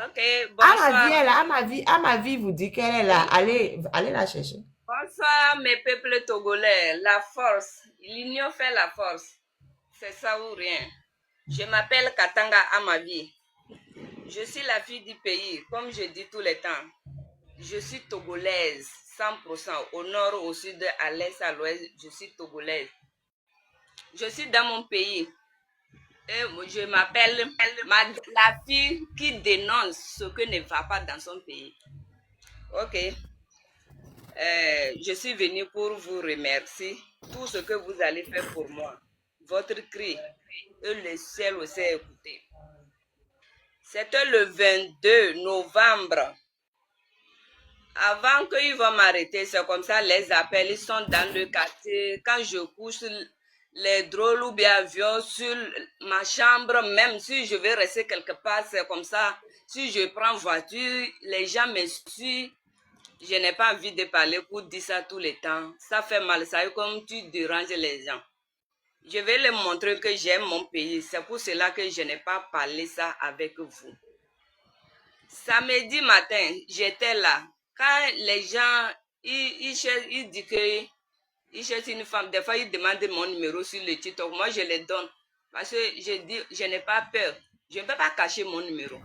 Ok, bonsoir. À ma vie vous dit qu'elle est là. Oui. Allez la chercher. Bonsoir, mes peuples togolais. La force. L'union fait la force. C'est ça ou rien. Je m'appelle Katanga Amavi. Je suis la fille du pays, comme je dis tout le temps. Je suis togolaise, 100%. Au nord, au sud, à l'est, à l'ouest, je suis togolaise. Je suis dans mon pays. Et je m'appelle la fille qui dénonce ce que ne va pas dans son pays. Ok. Je suis venue pour vous remercier tout ce que vous allez faire pour moi. Votre cri, et le ciel aussi a écouté. C'était le 22 novembre. Avant qu'ils vont m'arrêter, c'est comme ça, les appels, ils sont dans le quartier. Quand je couche, les drôles ou bien avions sur ma chambre, même si je vais rester quelque part, c'est comme ça. Si je prends voiture, les gens me suivent. Je n'ai pas envie de parler pour dire ça tout le temps. Ça fait mal, ça est comme tu déranges les gens. Je vais leur montrer que j'aime mon pays. C'est pour cela que je n'ai pas parlé ça avec vous. Samedi matin, j'étais là. Quand les gens, ils disent que ils cherchent une femme, des fois ils demandent mon numéro sur le TikTok. Moi, je les donne. Parce que je dis, je n'ai pas peur. Je ne peux pas cacher mon numéro.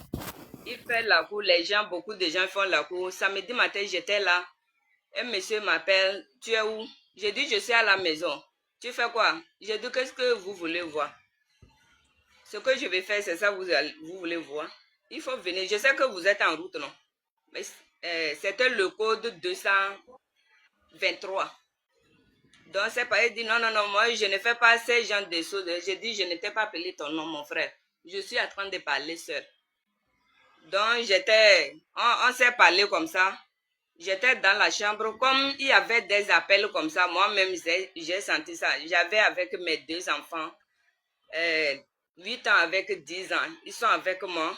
Il fait la cour, les gens, beaucoup de gens font la cour. Samedi matin, j'étais là. Un monsieur m'appelle, tu es où? J'ai dit, je suis à la maison. Tu fais quoi? J'ai dit, qu'est-ce que vous voulez voir? Ce que je vais faire, c'est ça, vous voulez voir? Il faut venir. Je sais que vous êtes en route, non? Mais c'était le code 223. Donc, c'est pas, il dit, non, non, non, moi, je ne fais pas ces gens de choses. J'ai dit, je ne t'ai pas appelé ton nom, mon frère. Je suis en train de parler seul. Donc, on s'est parlé comme ça. J'étais dans la chambre, comme il y avait des appels comme ça, moi-même j'ai senti ça. J'avais avec mes deux enfants, 8 ans avec 10 ans, ils sont avec moi.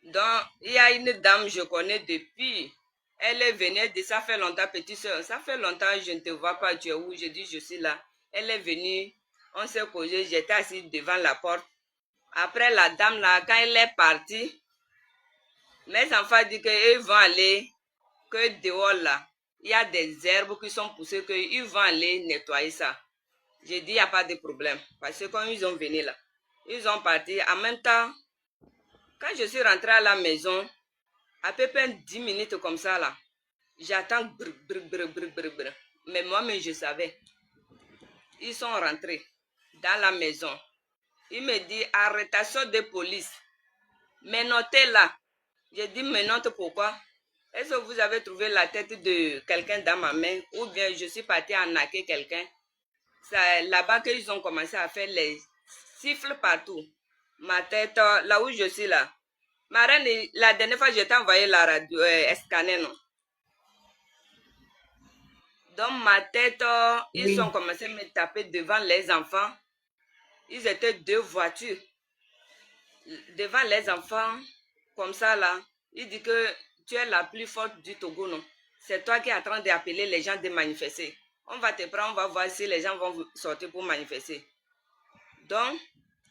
Donc, il y a une dame, je connais depuis, elle est venue, elle dit, ça fait longtemps, petite soeur, ça fait longtemps, je ne te vois pas, tu es où? Je dis, je suis là. Elle est venue, on s'est causé, j'étais assise devant la porte. Après, la dame là, quand elle est partie, mes enfants disent qu'ils vont aller que dehors là, il y a des herbes qui sont poussées, qu'ils vont aller nettoyer ça. J'ai dit, il n'y a pas de problème. Parce que quand ils ont venu là, ils ont parti. En même temps, quand je suis rentrée à la maison, à peu près 10 minutes comme ça là, j'attends brr, brr, brr, brr, brr, brr. Mais moi-même, je savais. Ils sont rentrés dans la maison. Il me dit, arrestation de police. Mais notez là. J'ai dit, mais note pourquoi? Est-ce que vous avez trouvé la tête de quelqu'un dans ma main ou bien je suis partie arnaquer quelqu'un? C'est là-bas qu'ils ont commencé à faire les siffles partout. Ma tête, là où je suis là. Ma reine, la dernière fois, je t'ai envoyé la radio, scanner, non? Donc, ma tête, ils ont Oui. commencé à me taper devant les enfants. Ils étaient deux voitures. Devant les enfants, comme ça, là. Il dit que tu es la plus forte du Togo, non? C'est toi qui es en train d'appeler les gens de manifester. On va te prendre, on va voir si les gens vont sortir pour manifester. Donc,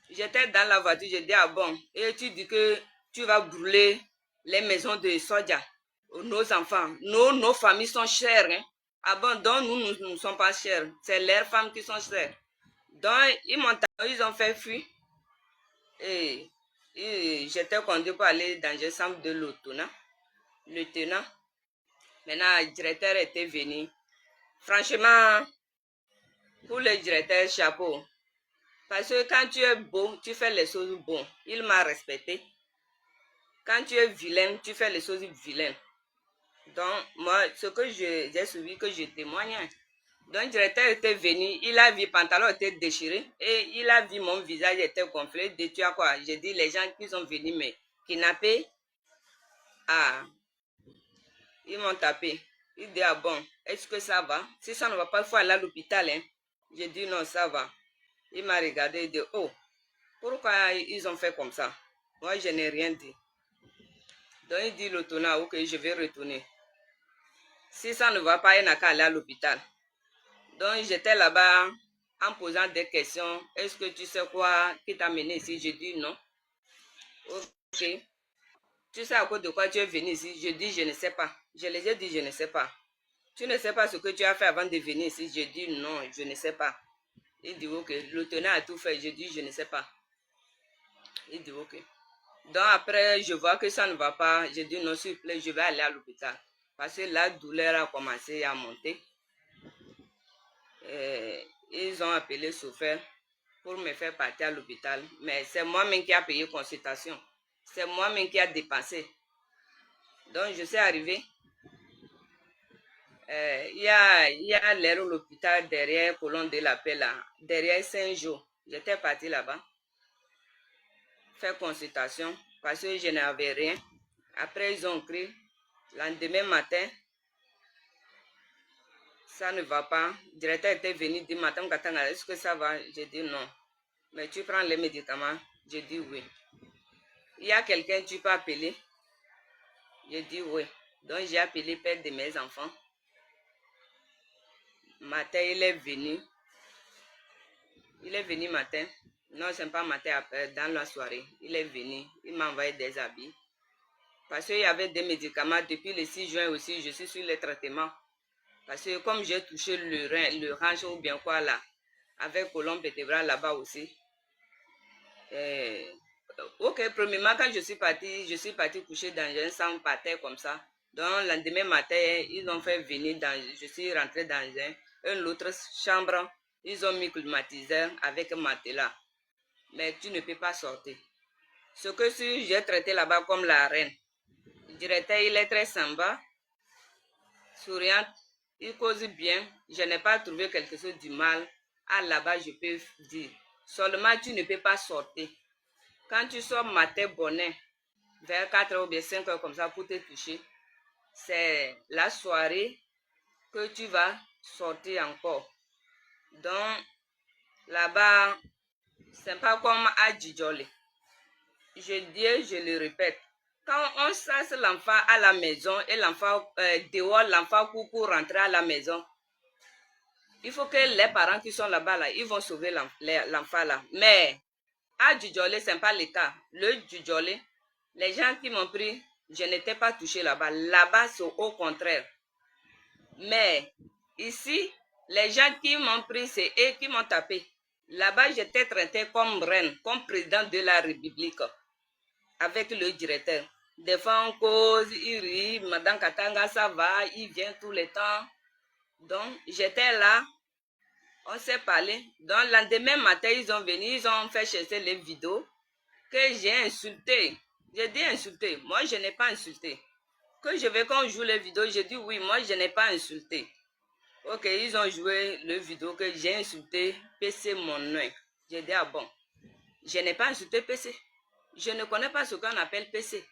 j'étais dans la voiture, je dis, ah bon, et tu dis que tu vas brûler les maisons de Soja, nos enfants. Nos familles sont chères. Hein? Ah bon, donc nous ne sommes pas chers. C'est leurs femmes qui sont chères. Donc, ils ont fait fuir. Et j'étais conduit pour aller dans le centre de l'Otona. Le tenant. Maintenant, le directeur était venu. Franchement, pour le directeur, chapeau. Parce que quand tu es beau, tu fais les choses bonnes. Il m'a respecté. Quand tu es vilain, tu fais les choses vilaines. Donc, moi, ce que j'ai suivi, que je témoigne. Donc, le directeur était venu, il a vu, le pantalon était déchiré et il a vu mon visage était gonflé. De tu as quoi? J'ai dit, les gens qui sont venus me kidnapper, ah, ils m'ont tapé. Il dit, ah bon, est-ce que ça va? Si ça ne va pas, il faut aller à l'hôpital. Hein? J'ai dit, non, ça va. Il m'a regardé et dit, oh, pourquoi ils ont fait comme ça? Moi, je n'ai rien dit. Donc, il dit le tournant, ok, je vais retourner. Si ça ne va pas, il n'a qu'à aller à l'hôpital. Donc, j'étais là-bas en posant des questions. Est-ce que tu sais quoi qui t'a mené ici? Je dis non. Ok. Tu sais à cause de quoi tu es venu ici? Je dis, je ne sais pas. Je les ai dit, je ne sais pas. Tu ne sais pas ce que tu as fait avant de venir ici? Je dis, non, je ne sais pas. Il dit, ok. Le tenant a tout fait. Je dis, je ne sais pas. Il dit, ok. Donc après, je vois que ça ne va pas. Je dis, non, s'il vous plaît, je vais aller à l'hôpital. Parce que la douleur a commencé à monter. Ils ont appelé chauffeur pour me faire partir à l'hôpital. Mais c'est moi-même qui a payé consultation. C'est moi-même qui a dépensé. Donc, je suis arrivée. Il y a l'air l'hôpital derrière Colombe de la Paix, là, derrière Saint-Jean. J'étais partie là-bas faire consultation parce que je n'avais rien. Après, ils ont écrit. Lendemain matin, ça ne va pas. Le directeur était venu dire, Madame Katanga, est-ce que ça va? J'ai dit non. Mais tu prends les médicaments? J'ai dit oui. Il y a quelqu'un, tu peux appeler? J'ai dit oui. Donc, j'ai appelé le père de mes enfants. Matin, il est venu. Il est venu matin. Non, ce n'est pas matin, dans la soirée. Il est venu. Il m'a envoyé des habits. Parce qu'il y avait des médicaments. Depuis le 6 juin aussi, je suis sur le traitement. Parce que comme j'ai touché le range ou bien quoi là, avec colombe vertébrale là-bas aussi. Ok, premièrement, quand je suis partie coucher dans un centre par terre comme ça. Donc, le lendemain matin, ils ont fait venir je suis rentrée dans une autre chambre. Ils ont mis climatiseur avec un matelas. Mais tu ne peux pas sortir. Ce que si j'ai traité là-bas comme la reine. Le directeur, il est très sympa, souriant, il cause bien. Je n'ai pas trouvé quelque chose du mal. Ah, là-bas, je peux dire. Seulement, tu ne peux pas sortir. Quand tu sors matin bonnet, vers 4 h ou bien 5 h comme ça pour te toucher, c'est la soirée que tu vas sortir encore. Donc, là-bas, c'est pas comme à Djidjolé. Je dis, je le répète, quand on chasse l'enfant à la maison et l'enfant dehors, l'enfant pour rentrer à la maison, il faut que les parents qui sont là-bas, là, ils vont sauver l'enfant là. Mais à Djidjolé, ce n'est pas le cas. Le Djidjolé, les gens qui m'ont pris, je n'étais pas touchée là-bas. Là-bas, c'est au contraire. Mais ici, les gens qui m'ont pris, c'est eux qui m'ont tapé. Là-bas, j'étais traitée comme reine, comme président de la République, avec le directeur. Des fois, on cause, il rit, Madame Katanga, ça va, il vient tout le temps. Donc, j'étais là, on s'est parlé. Donc, le lendemain matin, ils ont venu, ils ont fait chercher les vidéos que j'ai insulté. J'ai dit insulté. Moi, je n'ai pas insulté. Que je veux qu'on joue les vidéos, j'ai dit oui, moi, je n'ai pas insulté. Ok, ils ont joué le vidéo que j'ai insulté PC mon nom. J'ai dit, ah bon, je n'ai pas insulté PC. Je ne connais pas ce qu'on appelle PC.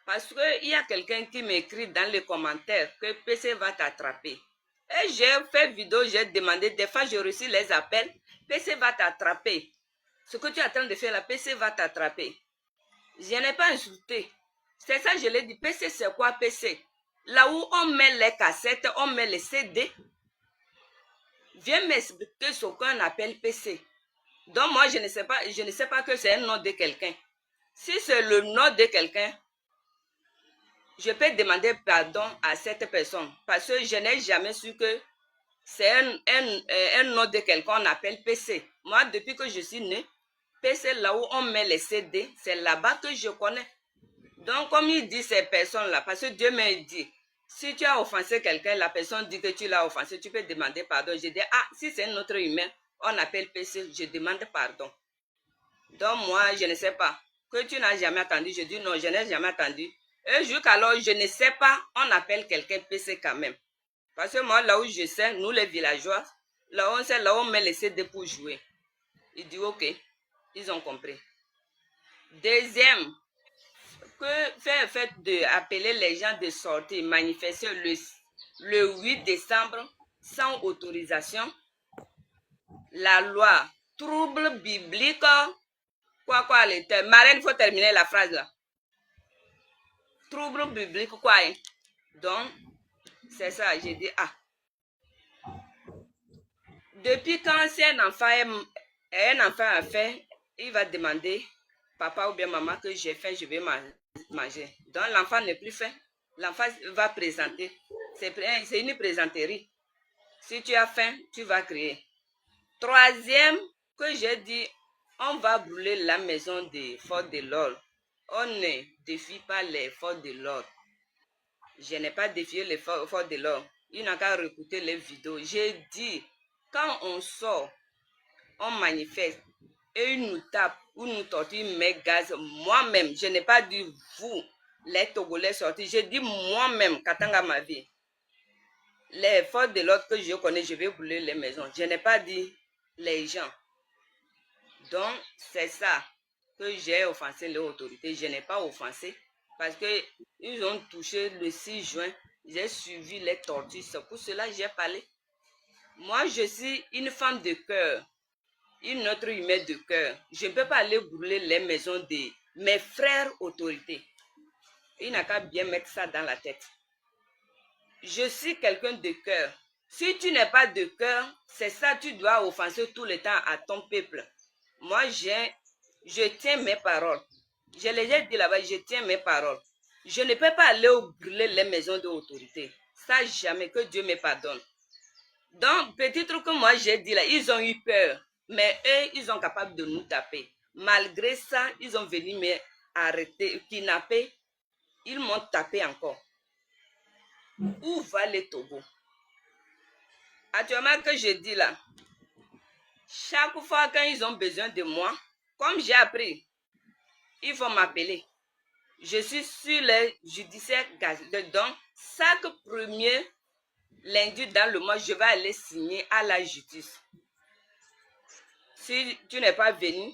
Parce qu'il y a quelqu'un qui m'écrit dans les commentaires que PC va t'attraper. Et j'ai fait vidéo, j'ai demandé, des fois j'ai reçu les appels, PC va t'attraper. Ce que tu es en train de faire là, PC va t'attraper. Je n'ai pas insulté. C'est ça, je l'ai dit. PC, c'est quoi PC? Là où on met les cassettes, on met les CD. Viens m'expliquer ce qu'on appelle PC. Donc moi, je ne sais pas que c'est un nom de quelqu'un. Si c'est le nom de quelqu'un, je peux demander pardon à cette personne. Parce que je n'ai jamais su que c'est un nom de quelqu'un qu'on appelle PC. Moi, depuis que je suis née, PC, là où on met les CD, c'est là-bas que je connais. Donc, comme il dit ces personnes-là, parce que Dieu m'a dit, si tu as offensé quelqu'un, la personne dit que tu l'as offensé, tu peux demander pardon. Je dis, ah, si c'est un autre humain, on appelle PC, je demande pardon. Donc, moi, je ne sais pas. Que tu n'as jamais attendu, je dis non, je n'ai jamais attendu. Et jusqu'alors, je ne sais pas, on appelle quelqu'un PC quand même. Parce que moi, là où je sais, nous les villageois, là où on sait, là où on met les CD pour jouer. Il dit ok, ils ont compris. Deuxième, que faire fait d'appeler les gens de sortir, manifester le 8 décembre sans autorisation. La loi trouble biblique. Quoi, Marraine, il faut terminer la phrase là. Trouble biblique, quoi. Hein? Donc, c'est ça, j'ai dit, ah. Depuis quand c'est un enfant a fait, il va demander, papa ou bien maman, que j'ai fait, je vais manger. Donc, l'enfant n'est plus faim. L'enfant va présenter. C'est une présenterie. Si tu as faim, tu vas crier. Troisième, que j'ai dit, on va brûler la maison des forces de l'ordre. On ne défie pas les forces de l'ordre. Je n'ai pas défié les forces de l'ordre. Il n'a qu'à réécouter les vidéos. J'ai dit, quand on sort, on manifeste, et ils nous tapent, ou nous torturent, mais gaz, moi-même, je n'ai pas dit vous, les Togolais sortis, j'ai dit moi-même, Katanga ma vie. Les forces de l'ordre que je connais, je vais brûler les maisons. Je n'ai pas dit les gens. Donc, c'est ça que j'ai offensé les autorités. Je n'ai pas offensé parce qu'ils ont touché le 6 juin. J'ai suivi les tortures. C'est pour cela que j'ai parlé. Moi, je suis une femme de cœur. Une autre humaine de cœur. Je ne peux pas aller brûler les maisons de mes frères autorités. Il n'a qu'à bien mettre ça dans la tête. Je suis quelqu'un de cœur. Si tu n'es pas de cœur, c'est ça, tu dois offenser tout le temps à ton peuple. Moi, je tiens mes paroles. Je les ai dit là-bas, je tiens mes paroles. Je ne peux pas aller brûler les maisons de l'autorité. Ça, jamais, que Dieu me pardonne. Donc, petit truc que moi j'ai dit là, ils ont eu peur. Mais eux, ils sont capables de nous taper. Malgré ça, ils ont venu me arrêter, kidnapper. Ils m'ont tapé encore. Où va le Togo? Actuellement, que je dis là, chaque fois quand ils ont besoin de moi, comme j'ai appris, ils vont m'appeler. Je suis sur les judiciaires gazés. Donc, chaque premier lundi dans le mois, je vais aller signer à la justice. Si tu n'es pas venu,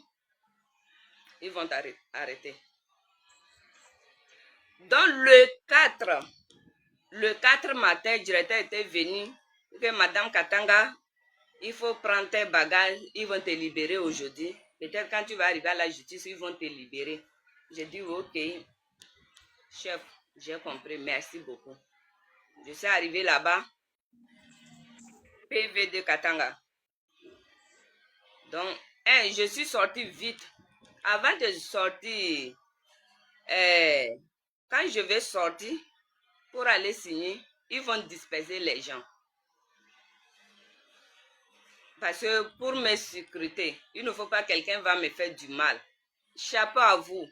ils vont t'arrêter. Donc, le 4 matin, le directeur était venu, que Madame Katanga, il faut prendre tes bagages, ils vont te libérer aujourd'hui. Peut-être quand tu vas arriver à la justice, ils vont te libérer. J'ai dit, ok, chef, j'ai compris, merci beaucoup. Je suis arrivé là-bas, PV de Katanga. Donc, je suis sorti vite. Avant de sortir, quand je vais sortir pour aller signer, ils vont disperser les gens. Parce que pour mes sécurités, il ne faut pas que quelqu'un va me faire du mal. Chapeau à vous,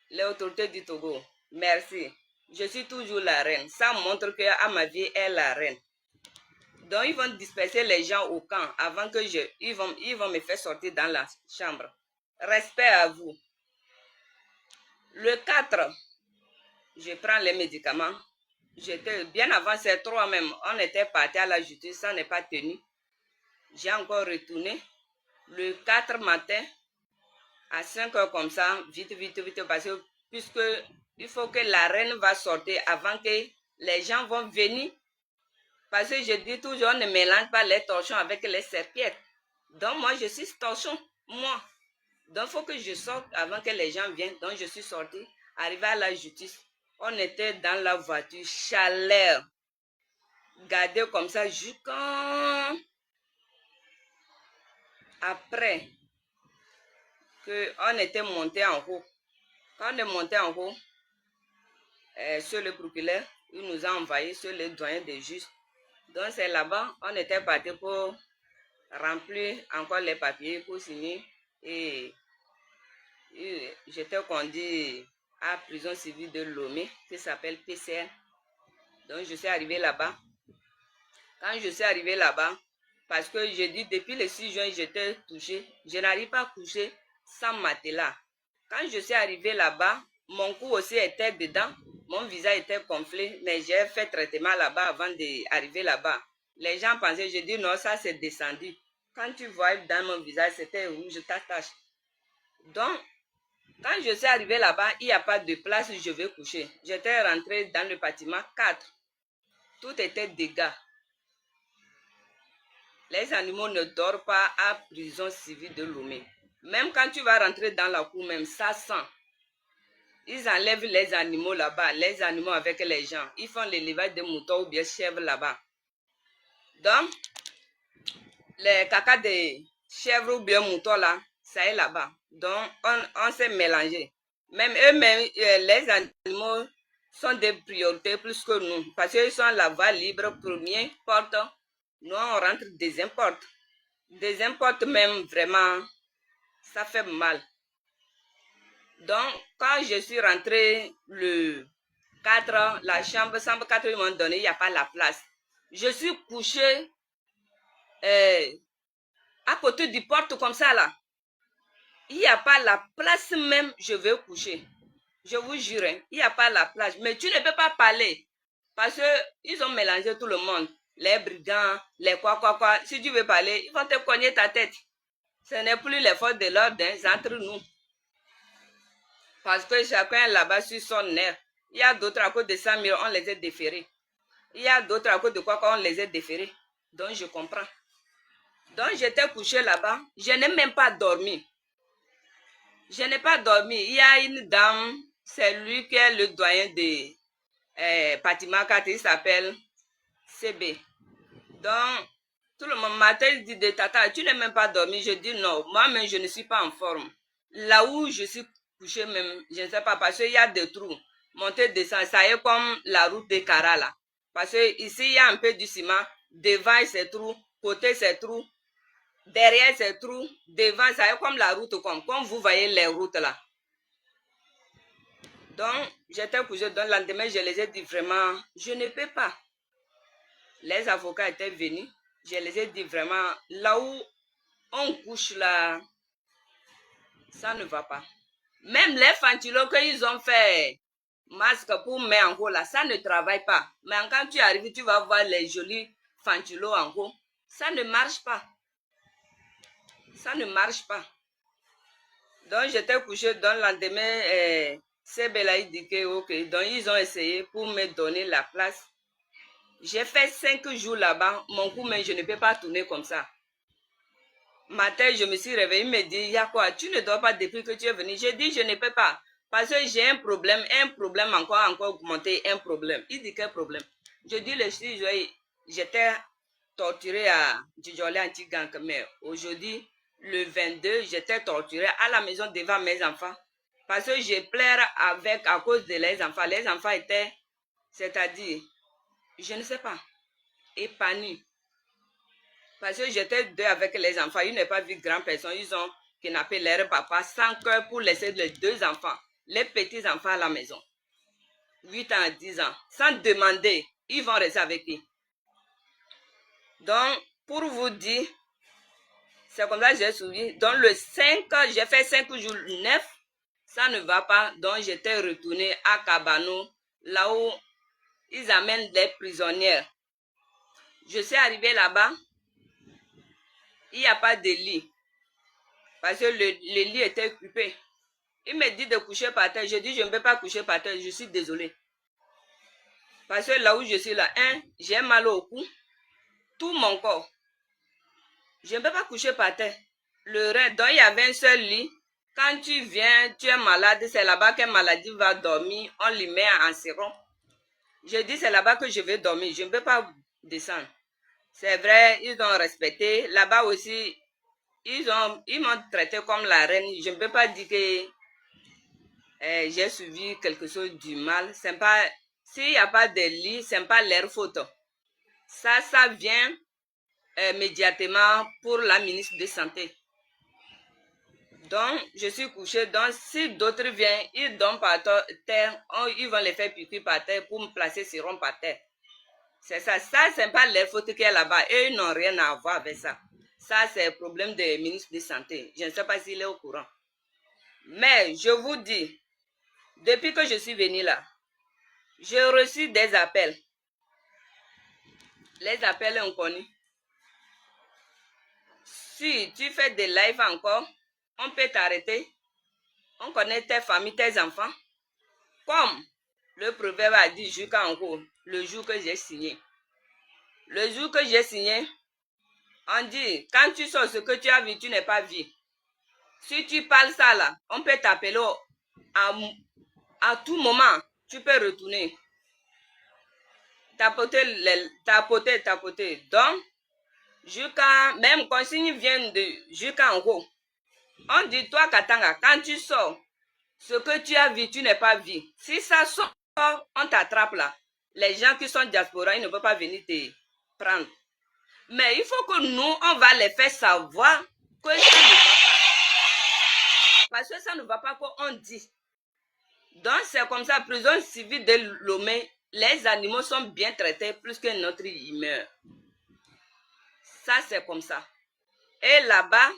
les autorités du Togo. Merci. Je suis toujours la reine. Ça montre qu'à ma vie, elle est la reine. Donc, ils vont disperser les gens au camp avant que ils vont me faire sortir dans la chambre. Respect à vous. Le 4, je prends les médicaments. J'étais bien avant ces 3 même. On était parti à la justice, ça n'est pas tenu. J'ai encore retourné. Le 4 matin, à 5 heures comme ça, vite, parce que puisque il faut que la reine va sortir avant que les gens vont venir. Parce que je dis toujours, on ne mélange pas les torchons avec les serpillères. Donc moi, je suis torchon, moi. Donc il faut que je sorte avant que les gens viennent. Donc je suis sortie, arrivée à la justice. On était dans la voiture, chaleur. Gardé comme ça jusqu'à... Après qu'on était monté en haut. Quand on est monté en haut, sur le procureur, il nous a envoyés sur le doyen des juges. Donc c'est là-bas, on était parti pour remplir encore les papiers pour signer. Et j'étais conduit à la prison civile de Lomé, qui s'appelle PCR. Donc je suis arrivé là-bas. Quand je suis arrivé là-bas, parce que je dis depuis le 6 juin, j'étais touchée. Je n'arrive pas à coucher sans matelas. Quand je suis arrivé là-bas, mon cou aussi était dedans. Mon visage était gonflé, mais j'ai fait traitement là-bas avant d'arriver là-bas. Les gens pensaient, je dis non, ça c'est descendu. Quand tu vois dans mon visage, c'était rouge, t'attache. Donc, quand je suis arrivé là-bas, il n'y a pas de place où je vais coucher. J'étais rentré dans le bâtiment 4. Tout était dégâts. Les animaux ne dorment pas à prison civile de Lomé. Même quand tu vas rentrer dans la cour, même ça sent. Ils enlèvent les animaux là-bas, les animaux avec les gens. Ils font l'élevage de moutons ou bien chèvres là-bas. Donc, les caca de chèvres ou bien moutons là, ça est là-bas. Donc, on s'est mélangé. Même eux-mêmes, les animaux sont des priorités plus que nous. Parce qu'ils sont à la voie libre, premier porte. Nous, on rentre deuxième porte. Deuxième porte même, vraiment, ça fait mal. Donc, quand je suis rentrée le 4, la chambre 4, ils m'ont donné, il n'y a pas la place. Je suis couchée à côté du porte comme ça là. Il n'y a pas la place même, je vais coucher. Je vous jure, il n'y a pas la place. Mais tu ne peux pas parler. Parce qu'ils ont mélangé tout le monde. Les brigands, les quoi. Si tu veux parler, ils vont te cogner ta tête. Ce n'est plus les forces de l'ordre, c'est entre nous. Parce que chacun là-bas sur son nerf. Il y a d'autres à cause de 100 000, on les a déférés. Il y a d'autres à cause de quoi on les a déférés. Donc je comprends. Donc j'étais couchée là-bas. Je n'ai même pas dormi. Je n'ai pas dormi. Il y a une dame, c'est lui qui est le doyen de Patima, il s'appelle CB. Donc, tout le monde matin dit de Tata, tu n'as même pas dormi. Je dis non, moi-même je ne suis pas en forme. Là où je suis couché même, je ne sais pas, parce qu'il y a des trous. Monter, descendre, ça y est comme la route de Cara là. Parce que ici il y a un peu du ciment, devant c'est trous, côté c'est trous, derrière c'est trous, devant ça y est comme la route, comme vous voyez les routes là. Donc, j'étais couché, donc le lendemain, je les ai dit vraiment, je ne peux pas. Les avocats étaient venus, je les ai dit vraiment, là où on couche là, ça ne va pas. Même les ventilos qu'ils ont fait masque pour mettre en haut là, ça ne travaille pas. Mais quand tu arrives, tu vas voir les jolis ventilos en haut. Ça ne marche pas. Ça ne marche pas. Donc, j'étais couché, donc le lendemain, c'est Belaï dit que ok. Donc, ils ont essayé pour me donner la place. J'ai fait 5 jours là-bas. Mon cou, mais je ne peux pas tourner comme ça. Matin, je me suis réveillée, il me dit, il y a quoi? Tu ne dors pas depuis que tu es venu. J'ai dit, je ne peux pas. Parce que j'ai un problème encore augmenté, un problème. Il dit, quel problème? Je dis, j'étais torturée à Djidjolé Antigank, mais aujourd'hui, le 22, j'étais torturée à la maison devant mes enfants. Parce que je pleure à cause de les enfants. Les enfants étaient, c'est-à-dire, je ne sais pas, épanouis. Parce que j'étais deux avec les enfants. Ils n'ont pas vu grand personne. Ils ont kidnappé leur papa sans cœur pour laisser les 2 enfants, les petits enfants à la maison. 8 ans, 10 ans. Sans demander, ils vont rester avec qui? Donc, pour vous dire, c'est comme ça que j'ai suivi. Donc, le 5, j'ai fait 5 jours, 9, ça ne va pas. Donc, j'étais retournée à Kabano, là où ils amènent les prisonnières. Je suis arrivée là-bas. Il n'y a pas de lit. Parce que le lit était occupé. Il me dit de coucher par terre. Je dis, je ne peux pas coucher par terre. Je suis désolée. Parce que là où je suis là, j'ai mal au cou. Tout mon corps. Je ne peux pas coucher par terre. Le reste, donc il y avait un seul lit. Quand tu viens, tu es malade, c'est là-bas qu'une maladie va dormir. On lui met en sérum. Je dis, c'est là-bas que je vais dormir. Je ne peux pas descendre. C'est vrai, ils ont respecté. Là-bas aussi, ils m'ont traité comme la reine. Je ne peux pas dire que j'ai suivi quelque chose du mal. C'est pas, s'il n'y a pas de lit, ce n'est pas leur faute. Ça vient immédiatement pour la ministre de Santé. Donc, je suis couchée. Donc, si d'autres viennent, ils donnent par terre, ils vont les faire pipi par terre pour me placer sérum par terre. C'est ça. Ça, ce n'est pas leur faute qui est là-bas. Et ils n'ont rien à voir avec ça. Ça, c'est le problème des ministres de Santé. Je ne sais pas s'il est au courant. Mais, je vous dis, depuis que je suis venue là, j'ai reçu des appels. Les appels inconnus. Si tu fais des lives encore, on peut t'arrêter. On connaît tes familles, tes enfants. Comme le proverbe a dit jusqu'en haut, le jour que j'ai signé. Le jour que j'ai signé, on dit, quand tu sors ce que tu as vu, tu n'es pas vu. Si tu parles ça là, on peut t'appeler à tout moment. Tu peux retourner. Tapoter. Donc, même consigne vient de jusqu'en haut. On dit, toi, Katanga, quand tu sors, Ce que tu as vu, tu n'es pas vu. Si ça sort, on t'attrape là. Les gens qui sont diaspora, ils ne peuvent pas venir te prendre. Mais il faut que nous, on va les faire savoir que ça ne va pas. Parce que ça ne va pas qu'on dit. Donc c'est comme ça, prison civile de Lomé, les animaux sont bien traités plus que notre humeur. Ça c'est comme ça. Et là-bas,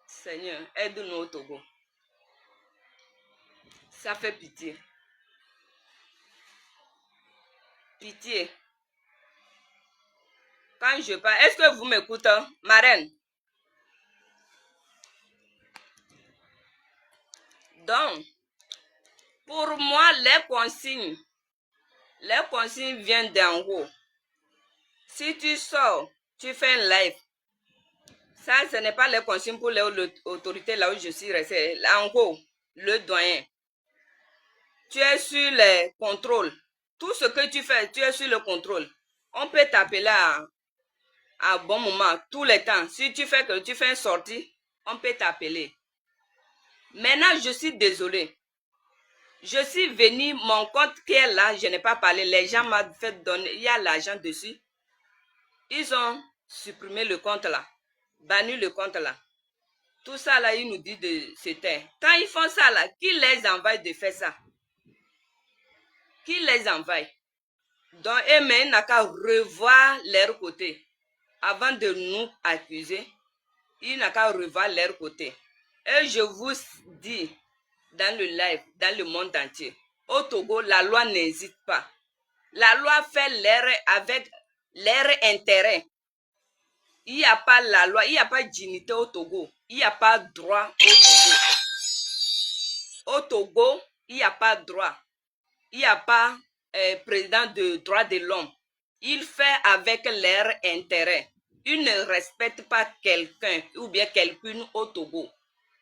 Seigneur, aide-nous au Togo. Ça fait pitié. Pitié. Quand je parle, est-ce que vous m'écoutez, marraine? Donc, pour moi, les consignes viennent d'en haut. Si tu sors, tu fais un live. Ça, ce n'est pas les consignes pour les autorités là où je suis restée. En haut, le doyen. Tu es sur les contrôles. Tout ce que tu fais, tu es sur le contrôle. On peut t'appeler à bon moment, tous les temps. Si tu fais une sortie, on peut t'appeler. Maintenant, je suis désolée. Je suis venue, mon compte qui est là, je n'ai pas parlé. Les gens m'ont fait donner, il y a l'argent dessus. Ils ont supprimé le compte là, banni le compte là. Tout ça là, ils nous disent de se taire. Quand ils font ça là, qui les envoie de faire ça? Qui les envoie? Donc, ils n'ont qu'à revoir leur côté. Avant de nous accuser, ils n'ont qu'à revoir leur côté. Et je vous dis, dans le live, dans le monde entier, au Togo, la loi n'hésite pas. La loi fait l'erreur avec leur intérêt. Il n'y a pas la loi, il n'y a pas dignité au Togo. Il n'y a pas droit au Togo. Au Togo, il n'y a pas droit. Il n'y a pas président de droits de l'homme. Il fait avec leur intérêt. Il ne respecte pas quelqu'un ou bien quelqu'une au Togo.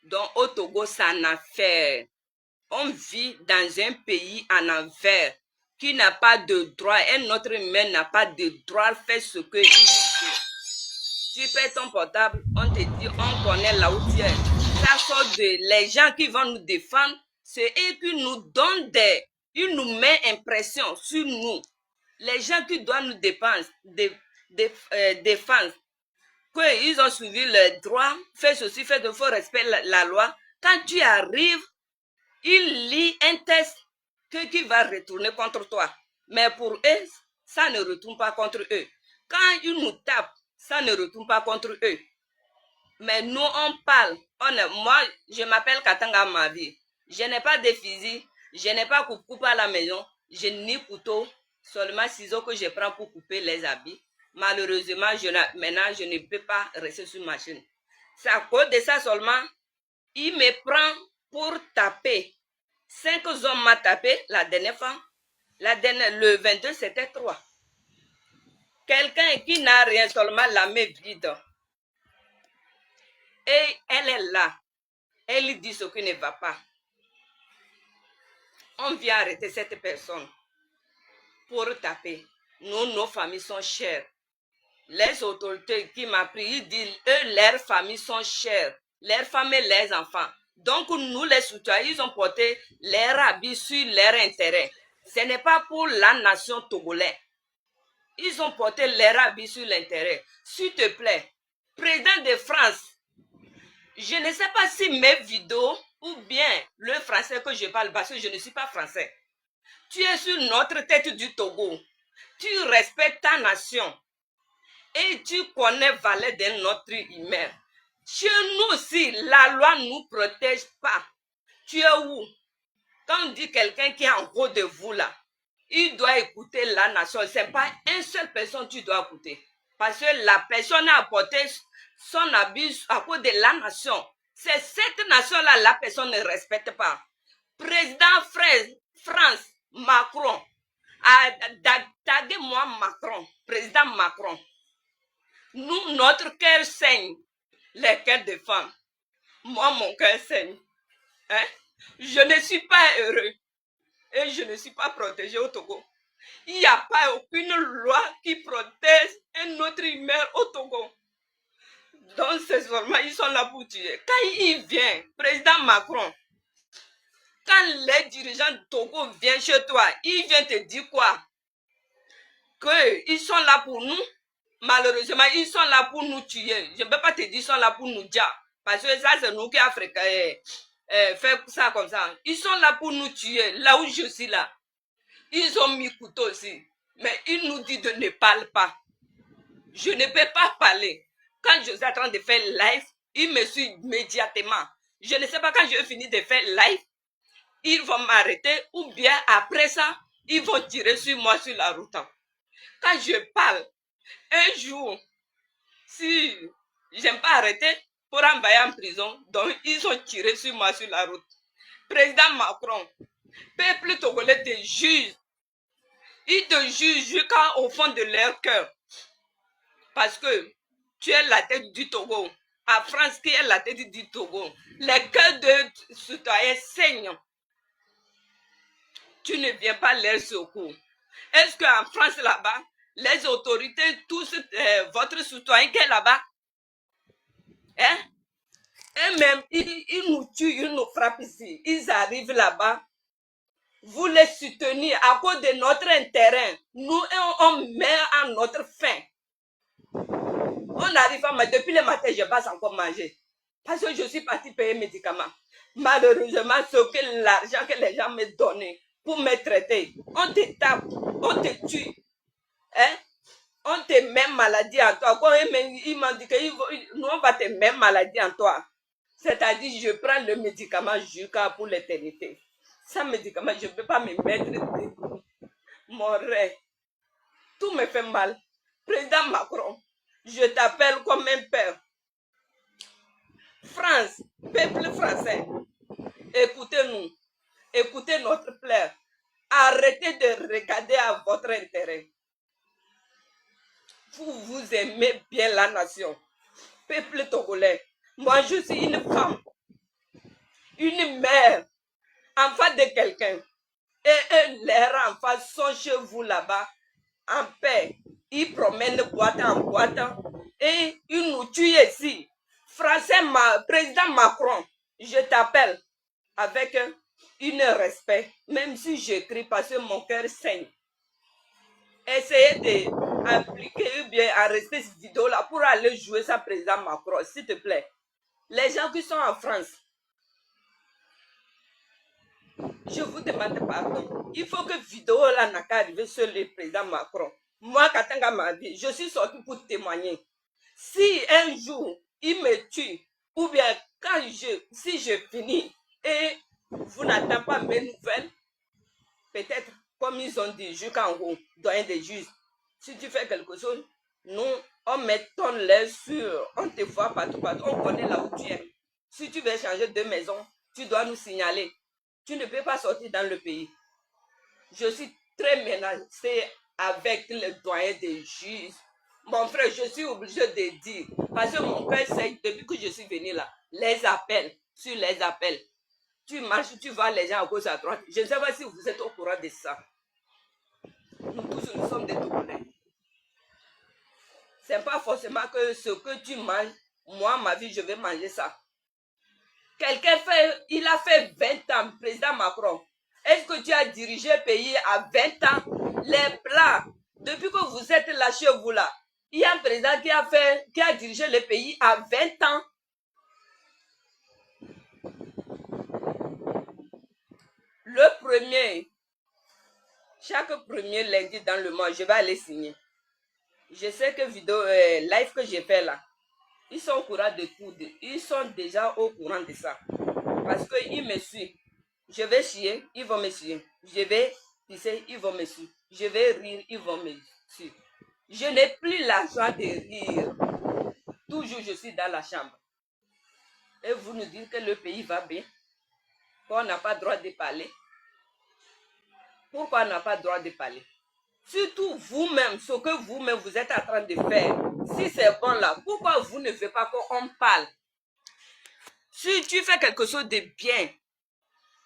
Donc au Togo, ça n'a fait. On vit dans un pays en enfer qui n'a pas de droit. Un autre humain n'a pas de droit à faire ce qu'il veut. Tu perds ton portable, on te dit, on connaît là où tu es. Ça sort de les gens qui vont nous défendre, c'est eux qui nous donnent ils nous mettent impression sur nous. Les gens qui doivent nous défendre, qu'ils ont suivi leurs droits, fait ceci, fait de faux respect la loi. Quand tu arrives, il lit un texte qui va retourner contre toi. Mais pour eux, ça ne retourne pas contre eux. Quand ils nous tapent, ça ne retourne pas contre eux. Mais nous, on parle. Moi, je m'appelle Katanga Mavi. Je n'ai pas de fusil, je n'ai pas coupe à la maison, je n'ai ni couteau, seulement ciseaux que je prends pour couper les habits. Malheureusement, maintenant, je ne peux pas rester sur ma chaîne. C'est à cause de ça seulement, il me prend pour taper. 5 hommes m'ont tapé la dernière fois. Le 22, c'était 3. Quelqu'un qui n'a rien, seulement la main vide. Et elle est là. Elle dit ce qui ne va pas. On vient arrêter cette personne pour taper. Nous, nos familles sont chères. Les autorités qui m'ont pris, ils disent, eux, leurs familles sont chères. Leurs femmes et leurs enfants. Donc, nous, les soutiens, ils ont porté leurs habits sur leur intérêt. Ce n'est pas pour la nation togolaise. Ils ont porté leurs habits sur l'intérêt. S'il te plaît, président de France, je ne sais pas si mes vidéos ou bien le français que je parle, parce que je ne suis pas français. Tu es sur notre tête du Togo. Tu respectes ta nation. Et tu connais la valeur de notre humain. Chez nous aussi, la loi ne nous protège pas. Tu es où? Quand on dit quelqu'un qui est en haut de vous là, il doit écouter la nation. Ce n'est pas une seule personne que tu dois écouter. Parce que la personne a apporté son abus à cause de la nation. C'est cette nation-là, la personne ne respecte pas. Président France, Macron, a tagué moi Macron, président Macron. Nous, notre cœur saigne, les cœurs des femmes. Moi, mon cœur saigne. Hein? Je ne suis pas heureux. Et je ne suis pas protégé au Togo. Il n'y a pas aucune loi qui protège un autre humain au Togo. Donc, c'est seulement, ils sont là pour tuer. Quand il vient, président Macron, quand les dirigeants de Togo viennent chez toi, ils viennent te dire quoi? Qu'ils sont là pour nous. Malheureusement, ils sont là pour nous tuer. Je ne peux pas te dire qu'ils sont là pour nous dire. Parce que ça, c'est nous qui Africains fait ça comme ça. Ils sont là pour nous tuer. Là où je suis là. Ils ont mis couteau aussi. Mais ils nous disent de ne parler pas. Je ne peux pas parler. Quand je suis en train de faire live, ils me suivent immédiatement. Je ne sais pas quand je vais finir de faire live, ils vont m'arrêter ou bien après ça, ils vont tirer sur moi sur la route. Quand je parle, un jour, si je n'aime pas arrêter pour envoyer en prison, donc ils ont tiré sur moi sur la route. Président Macron, peuple togolais te juge. Ils te jugent jusqu'au fond de leur cœur. Parce que tu es la tête du Togo. À France, qui est la tête du Togo. Les cœurs de citoyens saignent. Tu ne viens pas leur secours. Est-ce qu'en France, là-bas, les autorités, tous votre citoyen qui est là-bas, hein? Et même, ils nous tuent, ils nous frappent ici. Ils arrivent là-bas. Vous les soutenez à cause de notre intérêt. Nous, on met à notre faim. On arrive à manger. Depuis le matin, je passe encore manger. Parce que je suis partie payer médicaments. Malheureusement, c'est que l'argent que les gens me donnent pour me traiter, on te tape, on te tue. Hein? On te met maladie en toi. Quand ils m'ont dit que nous, on va te mettre maladie en toi. C'est-à-dire, je prends le médicament jusqu'à pour l'éternité. Sans médicament, je ne peux pas me mettre debout. Mon rêve. Tout me fait mal. Président Macron, je t'appelle comme un père. France, peuple français, écoutez-nous. Écoutez notre plaie. Arrêtez de regarder à votre intérêt. Vous aimez bien la nation. Peuple togolais. Moi, je suis une femme. Une mère. Enfant de quelqu'un. Et leurs enfants sont chez vous là-bas. En paix. Ils promènent boîte en boîte. Et ils nous tuent ici. Français, président Macron, je t'appelle avec un respect. Même si j'écris parce que mon cœur saigne. Essayez d'appliquer ou bien arrêter cette vidéo-là pour aller jouer ça, président Macron, s'il te plaît. Les gens qui sont en France, je vous demande pardon. Il faut que vidéo-là n'a qu'à arriver sur le président Macron. Moi, Katanga ma vie, je suis sorti pour témoigner. Si un jour, il me tue, ou bien si je finis et vous n'attendez pas mes nouvelles, peut-être, comme ils ont dit, jusqu'en haut, doyen des juges, si tu fais quelque chose, nous, on met ton lait sur, on te voit partout, on connaît là où tu es. Si tu veux changer de maison, tu dois nous signaler. Tu ne peux pas sortir dans le pays. Je suis très menacée avec le doyen des juges. Mon frère, je suis obligé de dire, parce que mon père sait, depuis que je suis venue là, les appels, sur les appels. Tu marches, tu vois les gens à gauche, à droite. Je ne sais pas si vous êtes au courant de ça. Nous tous, nous sommes des Togolais. Ce n'est pas forcément que ce que tu manges, moi, ma vie, je vais manger ça. Quelqu'un fait, il a fait 20 ans, président Macron. Est-ce que tu as dirigé le pays à 20 ans? Les plats, depuis que vous êtes là chez vous là, il y a un président qui a dirigé le pays à 20 ans. Le premier, chaque premier lundi dans le mois, je vais aller signer. Je sais que vidéo, live que j'ai fait là, ils sont au courant de tout. Ils sont déjà au courant de ça. Parce qu'ils me suivent. Je vais chier, ils vont me suivre. Je vais pisser, ils vont me suivre. Je vais rire, ils vont me suivre. Je n'ai plus l'argent de rire. Toujours je suis dans la chambre. Et vous nous dites que le pays va bien. Qu'on n'a pas le droit de parler. Pourquoi on n'a pas le droit de parler? Surtout vous-même, ce que vous-même vous êtes en train de faire. Si c'est bon là, pourquoi vous ne voulez pas qu'on parle? Si tu fais quelque chose de bien,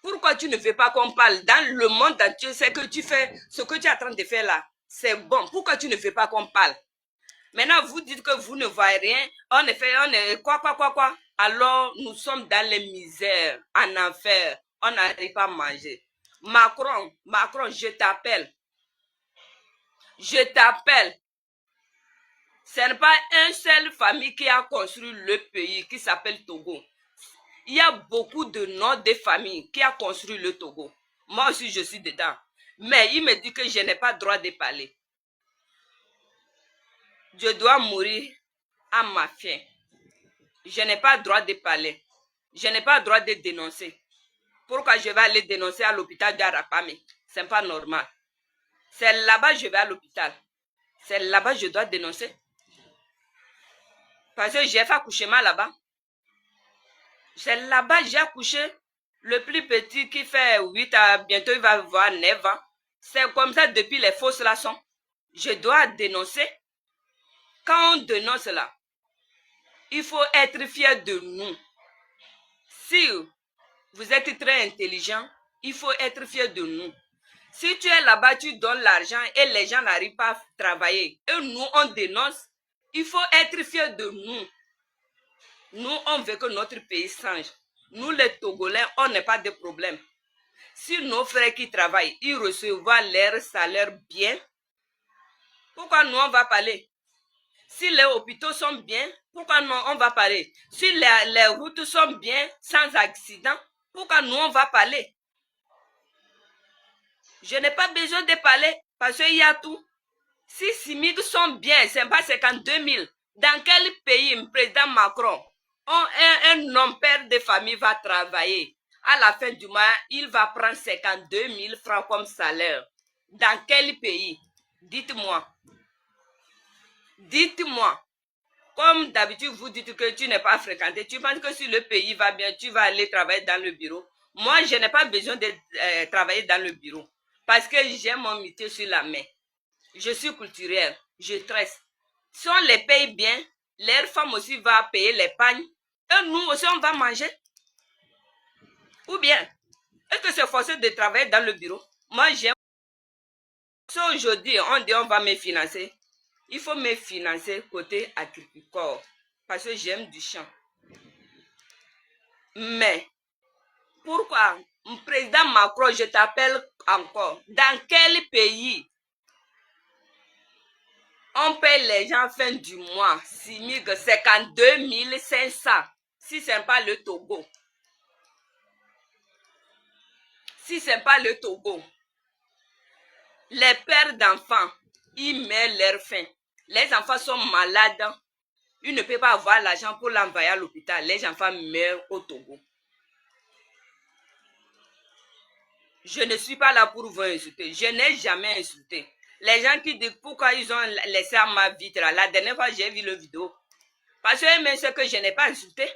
pourquoi tu ne veux pas qu'on parle? Dans le monde entier, c'est que tu fais ce que tu es en train de faire là. C'est bon. Pourquoi tu ne veux pas qu'on parle? Maintenant, vous dites que vous ne voyez rien. On est quoi. Alors, nous sommes dans les misères, en enfer. On n'arrive pas à manger. Macron, je t'appelle. Je t'appelle. Ce n'est pas une seule famille qui a construit le pays qui s'appelle Togo. Il y a beaucoup de noms de familles qui a construit le Togo. Moi aussi, je suis dedans. Mais il me dit que je n'ai pas le droit de parler. Je dois mourir à ma faim. Je n'ai pas le droit de parler. Je n'ai pas le droit de dénoncer. Pourquoi je vais aller dénoncer à l'hôpital d'Arapame? Ce n'est pas normal. C'est là-bas que je vais à l'hôpital. C'est là-bas que je dois dénoncer. Parce que j'ai fait accouchement là-bas. C'est là-bas que j'ai accouché. Le plus petit qui fait 8 ans, bientôt il va avoir 9 ans. C'est comme ça depuis les fausses leçons. Je dois dénoncer. Quand on dénonce là, il faut être fier de nous. Si vous êtes très intelligent, il faut être fier de nous. Si tu es là-bas, tu donnes l'argent et les gens n'arrivent pas à travailler. Et nous, on dénonce. Il faut être fier de nous. Nous, on veut que notre pays change. Nous, les Togolais, on n'a pas de problème. Si nos frères qui travaillent, ils reçoivent leur salaire bien, pourquoi nous, on va parler? Si les hôpitaux sont bien, pourquoi nous, on va parler? Si les routes sont bien, sans accident, pourquoi nous, on va parler? Je n'ai pas besoin de parler parce qu'il y a tout. Si CIMIC sont bien, c'est pas 52 000. Dans quel pays le président Macron, un homme père de famille va travailler? À la fin du mois, il va prendre 52 000 francs comme salaire. Dans quel pays? Dites-moi. Dites-moi. Comme d'habitude, vous dites que tu n'es pas fréquenté. Tu penses que si le pays va bien, tu vas aller travailler dans le bureau. Moi, je n'ai pas besoin de travailler dans le bureau. Parce que j'ai mon métier sur la main. Je suis couturière. Je tresse. Si on les paye bien, leurs femmes aussi vont payer les pagnes. Et nous aussi, on va manger. Ou bien, est-ce que c'est forcé de travailler dans le bureau? Moi, j'aime. Si aujourd'hui, on dit on va me financer, il faut me financer côté agriculteur. Parce que j'aime du champ. Mais, pourquoi, président Macron, je t'appelle encore. Dans quel pays on paye les gens fin du mois, 52 500, si ce n'est pas le Togo? Si ce n'est pas le Togo, les pères d'enfants, ils mettent leur faim. Les enfants sont malades. Ils ne peuvent pas avoir l'argent pour l'envoyer à l'hôpital. Les enfants meurent au Togo. Je ne suis pas là pour vous insulter. Je n'ai jamais insulté. Les gens qui disent pourquoi ils ont laissé à ma vitre. La dernière fois, j'ai vu le vidéo. Parce que même ce que je n'ai pas insulté.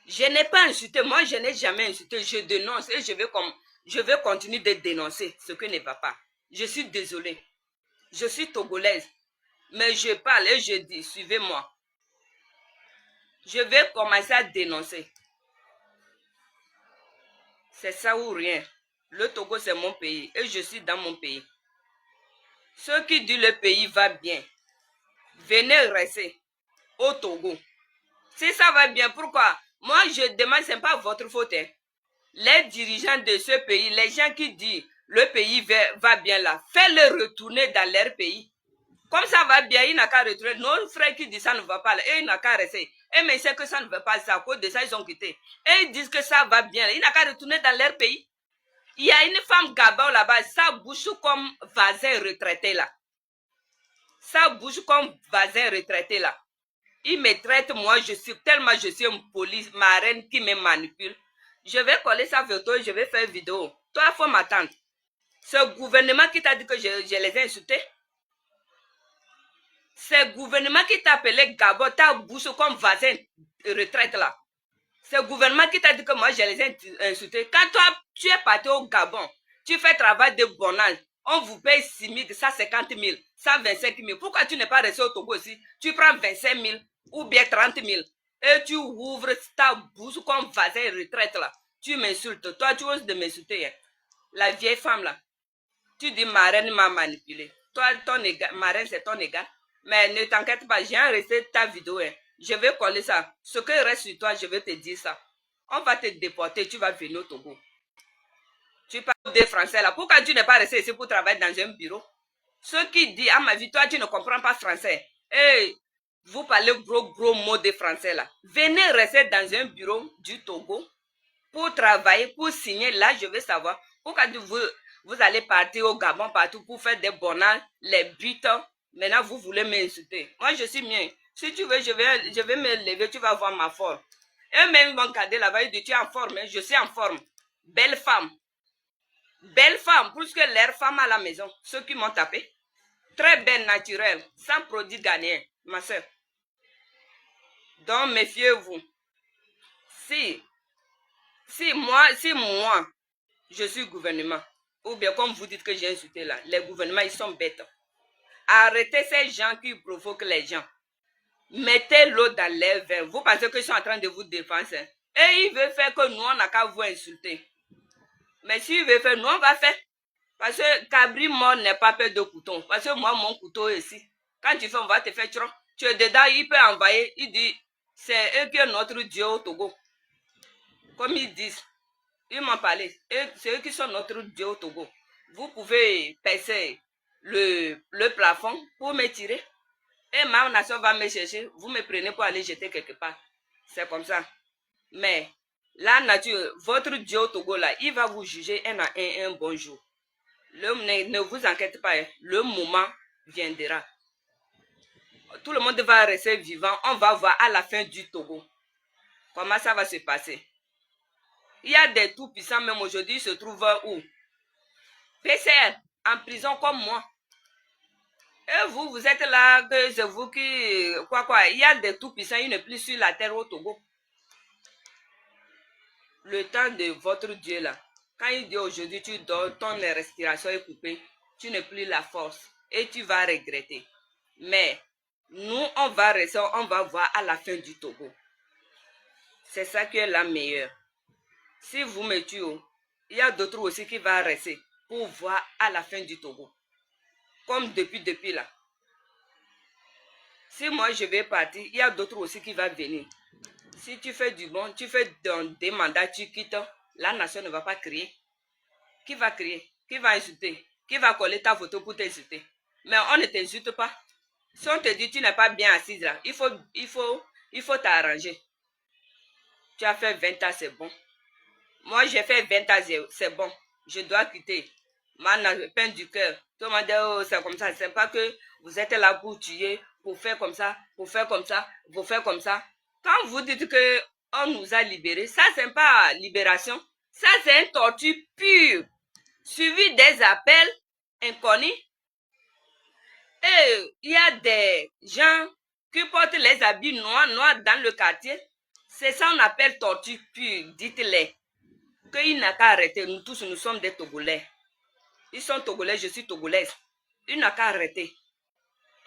Je n'ai pas insulté. Moi, je n'ai jamais insulté. Je dénonce et je vais continuer de dénoncer ce que ne va pas. Je suis désolée. Je suis togolaise. Mais je parle et je dis, suivez-moi. Je vais commencer à dénoncer. C'est ça ou rien. Le Togo, c'est mon pays et je suis dans mon pays. Ceux qui disent le pays va bien, venez rester au Togo. Si ça va bien, pourquoi? Moi, je demande, ce n'est pas votre faute. Hein. Les dirigeants de ce pays, les gens qui disent le pays va bien là, faites-le retourner dans leur pays. Comme ça va bien, il n'a qu'à retourner. Nos frères qui disent ça ne va pas là, et il n'a qu'à rester. Et mais c'est que ça ne va pas, c'est à cause de ça, ils ont quitté. Et ils disent que ça va bien, il n'a qu'à retourner dans leur pays. Il y a une femme Gabon là-bas, ça bouge comme vasin retraité là. Ça bouge comme vasin retraité là. Il me traite, moi, je suis une police marraine qui me manipule. Je vais coller sa photo et je vais faire une vidéo. Toi, il faut m'attendre. C'est le gouvernement qui t'a dit que je les ai insultés. C'est le gouvernement qui t'a appelé Gabon, ta bouche comme vasin retraite là. C'est le gouvernement qui t'a dit que moi je les ai insultés. Quand toi tu es parti au Gabon, tu fais travail de bon âge, on vous paye 6 000, 150 000, 125 000. Pourquoi tu n'es pas resté au Togo aussi? Tu prends 25 000 ou bien 30 000 et tu ouvres ta bouche comme vasin retraite là. Tu m'insultes. Toi tu oses de m'insulter. Hein? La vieille femme là. Tu dis marraine m'a manipulé. Toi, ton égal, marraine c'est ton égal. Mais ne t'inquiète pas, j'ai enregistré ta vidéo. Hein. Je vais coller ça. Ce que reste sur toi, je vais te dire ça. On va te déporter, tu vas venir au Togo. Tu parles des Français là. Pourquoi tu n'es pas resté ici pour travailler dans un bureau? Ce qui dit, à ma vie, toi, tu ne comprends pas français. Hey, vous parlez gros mots de français là. Venez rester dans un bureau du Togo pour travailler, pour signer. Là, je veux savoir. Pourquoi vous allez partir au Gabon partout pour faire des bonnes, les buts. Maintenant, vous voulez m'insulter. Moi, je suis bien. Si tu veux, je vais me lever, tu vas voir ma forme. Et même mon cadet là-bas, il dit, tu es en forme. Hein? Je suis en forme. Belle femme. Belle femme, plus que l'air femme à la maison. Ceux qui m'ont tapé. Très belle, naturelle, sans produit ghanéen, ma soeur. Donc, méfiez-vous. Si moi, je suis gouvernement, ou bien comme vous dites que j'ai insulté là, les gouvernements, ils sont bêtes. Arrêtez ces gens qui provoquent les gens. Mettez l'eau dans les verres. Vous pensez qu'ils sont en train de vous défendre. Hein? Et ils veulent faire que nous, on n'a qu'à vous insulter. Mais s'ils veulent faire, nous, on va faire. Parce que Cabri mort n'est pas peur de couteau. Parce que moi, mon couteau est ici. Quand tu fais, on va te faire trop. Tu es dedans, il peut envoyer. Il dit, c'est eux qui est notre Dieu au Togo. Comme ils disent. Ils m'ont parlé. C'est eux qui sont notre Dieu au Togo. Vous pouvez percer le plafond pour me tirer. Et ma nation va me chercher. Vous me prenez pour aller jeter quelque part. C'est comme ça. Mais la nature, votre Dieu au Togo, là, il va vous juger un bon jour. Ne vous inquiétez pas, le moment viendra. Tout le monde va rester vivant. On va voir à la fin du Togo comment ça va se passer. Il y a des tout-puissants, même aujourd'hui, ils se trouvent où? PCR, en prison comme moi. Et vous êtes là, que c'est vous qui... Quoi. Il y a des tout-puissants, ils ne plus sur la terre au Togo. Le temps de votre Dieu là. Quand il dit aujourd'hui, tu dors, ton respiration est coupée, tu n'as plus la force et tu vas regretter. Mais nous, on va rester, on va voir à la fin du Togo. C'est ça qui est la meilleure. Si vous me tuez, il y a d'autres aussi qui vont rester pour voir à la fin du Togo. Comme depuis là. Si moi je vais partir, il y a d'autres aussi qui vont venir. Si tu fais du bon, tu fais des mandats, tu quittes, la nation ne va pas crier. Qui va crier? Qui va insulter? Qui va coller ta photo pour t'insulter? Mais on ne t'insulte pas. Si on te dit tu n'es pas bien assise là, il faut t'arranger. Tu as fait 20 ans, c'est bon. Moi, j'ai fait 20 ans, c'est bon. Je dois quitter. Ma peine du cœur. Tout le monde dit, oh, c'est comme ça. C'est pas que vous êtes là pour tuer, pour faire comme ça, pour faire comme ça, pour faire comme ça. Quand vous dites que on nous a libérés, ça, c'est pas libération. Ça, c'est une torture pure. Suivi des appels inconnus. Et il y a des gens qui portent les habits noirs dans le quartier. C'est ça qu'on appelle torture pure. Dites-les qu'il n'a qu'à arrêter. Nous tous, nous sommes des Togolais. Ils sont Togolais, je suis Togolaise. Il n'a qu'à arrêter.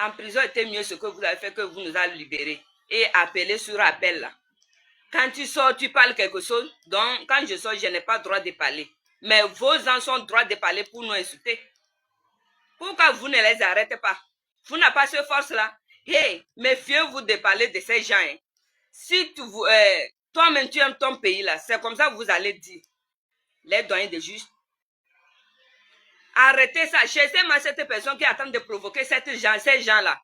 En prison, était mieux ce que vous avez fait, que vous nous avez libérés. Et appeler sur appel là. Quand tu sors, tu parles quelque chose. Donc, quand je sors, je n'ai pas le droit de parler. Mais vos enfants ont le droit de parler pour nous insulter. Pourquoi vous ne les arrêtez pas? Vous n'avez pas cette force-là. Hey, méfiez-vous de parler de ces gens. Hein. Si toi-même tu aimes ton pays là, c'est comme ça que vous allez dire. Les doyens des juges. Arrêtez ça. Cherchez-moi cette personne qui attend de provoquer ces gens-là.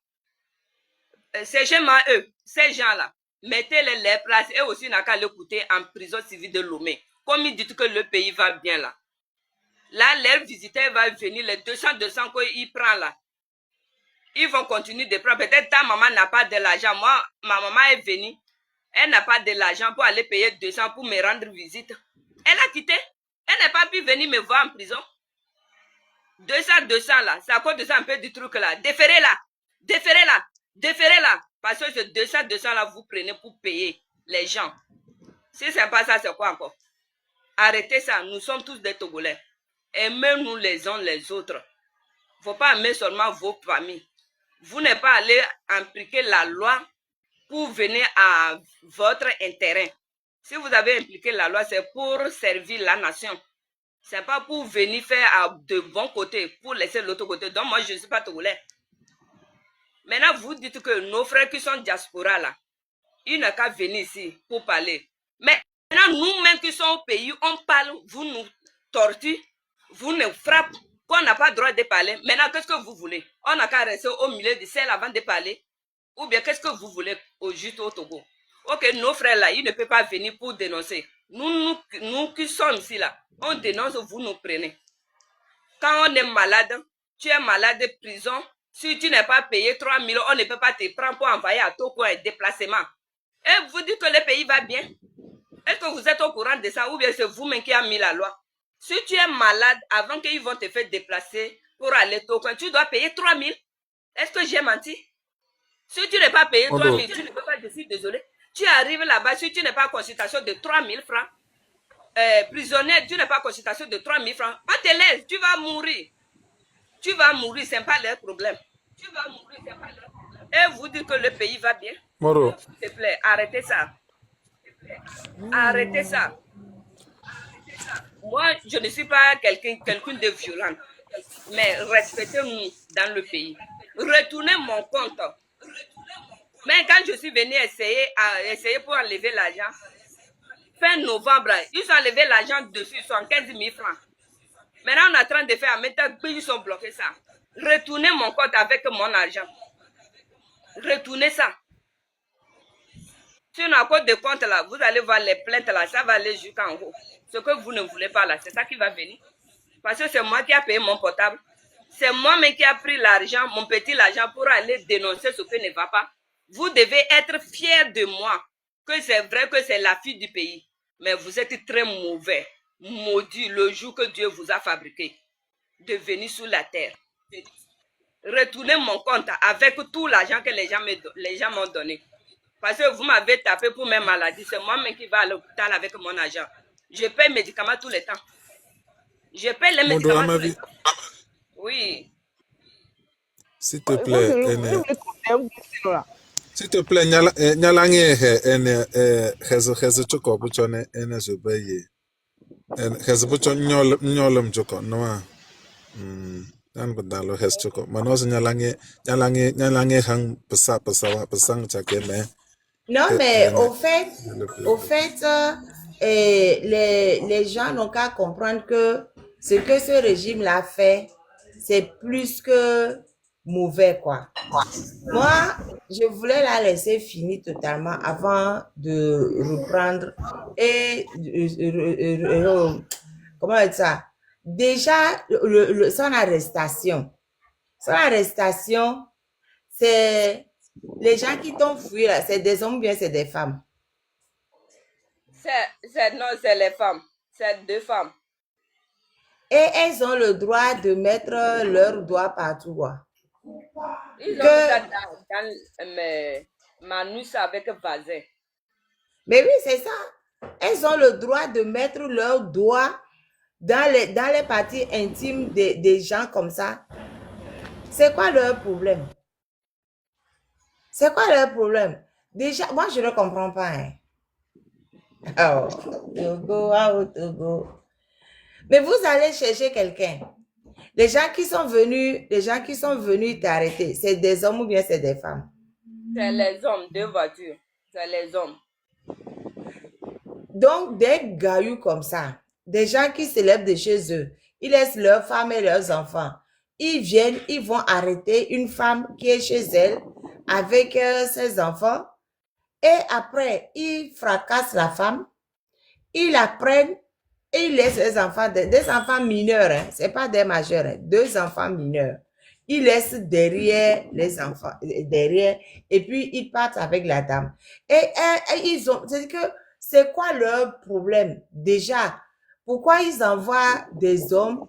Cherchez-moi eux, ces gens-là. Mettez-les les places et aussi n'a qu'à l'écouter en prison civile de Lomé. Comme ils disent que le pays va bien là. Là, leur visiteur va venir, les 200 qu'ils prennent là. Ils vont continuer de prendre. Peut-être ta maman n'a pas de l'argent. Moi, ma maman est venue. Elle n'a pas de l'argent pour aller payer 200 pour me rendre visite. Elle a quitté. Elle n'a pas pu venir me voir en prison. 200 là. C'est à cause de ça un peu du truc là. Déférez-la. Déférez-la. Déférez-la. Parce que ce 200 là, vous prenez pour payer les gens. Si c'est pas ça, c'est quoi encore? Arrêtez ça. Nous sommes tous des Togolais. Aimez-nous les uns les autres. Il ne faut pas aimer seulement vos familles. Vous n'êtes pas allé impliquer la loi pour venir à votre intérêt. Si vous avez impliqué la loi, c'est pour servir la nation. Ce n'est pas pour venir faire de bon côté, pour laisser l'autre côté. Donc moi, je ne suis pas Togolais. Maintenant, vous dites que nos frères qui sont diaspora là, ils n'ont qu'à venir ici pour parler. Mais maintenant, nous-mêmes qui sommes au pays, on parle, vous nous torturez, vous nous frappez, qu'on n'a pas le droit de parler. Maintenant, qu'est-ce que vous voulez? On n'a qu'à rester au milieu du ciel avant de parler? Ou bien qu'est-ce que vous voulez au juste au Togo? Ok, nos frères là, ils ne peuvent pas venir pour dénoncer. Nous qui sommes ici là, on dénonce, vous nous prenez. Quand on est malade, tu es malade de prison, si tu n'es pas payé 3 000, on ne peut pas te prendre pour envoyer à Togo un déplacement. Et vous dites que le pays va bien? Est-ce que vous êtes au courant de ça ou bien c'est vous-même qui avez mis la loi? Si tu es malade, avant qu'ils vont te faire déplacer pour aller Togo, tu dois payer 3 000. Est-ce que j'ai menti? Si tu n'es pas payé 3 000, tu ne peux pas, je suis désolé. Tu arrives là-bas, si tu n'es pas en consultation de 3 000 francs, prisonnier, tu n'es pas en consultation de 3 000 francs, on te laisse, tu vas mourir. Tu vas mourir, ce n'est pas leur problème. Tu vas mourir, ce n'est pas leur problème. Et vous dites que le pays va bien? Moro. S'il te plaît, arrêtez ça. Arrêtez ça. Moi, je ne suis pas quelqu'un de violent, mais respectez-nous dans le pays. Retournez mon compte. Mais quand je suis venue essayer pour enlever l'argent, fin novembre, ils ont enlevé l'argent dessus, 75 000 francs. Maintenant, on est en train de faire, maintenant, ils sont bloqués ça. Retournez mon compte avec mon argent. Retournez ça. Si on a encore de compte là, vous allez voir les plaintes là, ça va aller jusqu'en haut. Ce que vous ne voulez pas là, c'est ça qui va venir. Parce que c'est moi qui ai payé mon portable. C'est moi-même qui a pris l'argent, mon petit argent pour aller dénoncer ce qui ne va pas. Vous devez être fiers de moi, que c'est vrai que c'est la fille du pays. Mais vous êtes très mauvais, maudit le jour que Dieu vous a fabriqué, de venir sur la terre. Retournez mon compte avec tout l'argent que les gens m'ont donné. Parce que vous m'avez tapé pour mes maladies. C'est moi-même qui vais à l'hôpital avec mon argent. Je paie les médicaments tous les temps. Je paie les médicaments tous les temps. Oui. S'il te plaît, s'il te plaît, nyalange ene heze choko buchone ene zobeye. Heze buchon nyolem choko noa. Dan bedalo hez choko. Manos nyalange hang pesang chakeme. Non, mais au fait, les gens n'ont qu'à comprendre que ce que ce régime-là fait, c'est plus que mauvais, quoi. Moi, je voulais la laisser finir totalement avant de reprendre et comment dire ça? Déjà, son arrestation, c'est les gens qui t'ont fui là, c'est des hommes ou bien c'est des femmes? Non, c'est les femmes. C'est 2 femmes. Et elles ont le droit de mettre leurs doigts partout, quoi. Ils ont ça dans Manus avec Vazin. Mais oui, c'est ça. Elles ont le droit de mettre leurs doigts dans les parties intimes des gens comme ça. C'est quoi leur problème? C'est quoi leur problème? Déjà, moi, je ne comprends pas. Hein. Oh, Togo. Mais vous allez chercher quelqu'un. Les gens qui sont venus t'arrêter, c'est des hommes ou bien c'est des femmes? C'est les hommes, 2 voitures. C'est les hommes. Donc, des gailloux comme ça, des gens qui se lèvent de chez eux, ils laissent leurs femmes et leurs enfants. Ils viennent, ils vont arrêter une femme qui est chez elle avec ses enfants. Et après, ils fracassent la femme. Ils la prennent et ils laissent les enfants, des enfants mineurs. Hein, ce n'est pas des majeurs, hein, 2 enfants mineurs. Ils laissent derrière les enfants, derrière, et puis ils partent avec la dame. Et ils ont, c'est que, c'est quoi leur problème? Déjà, pourquoi ils envoient des hommes,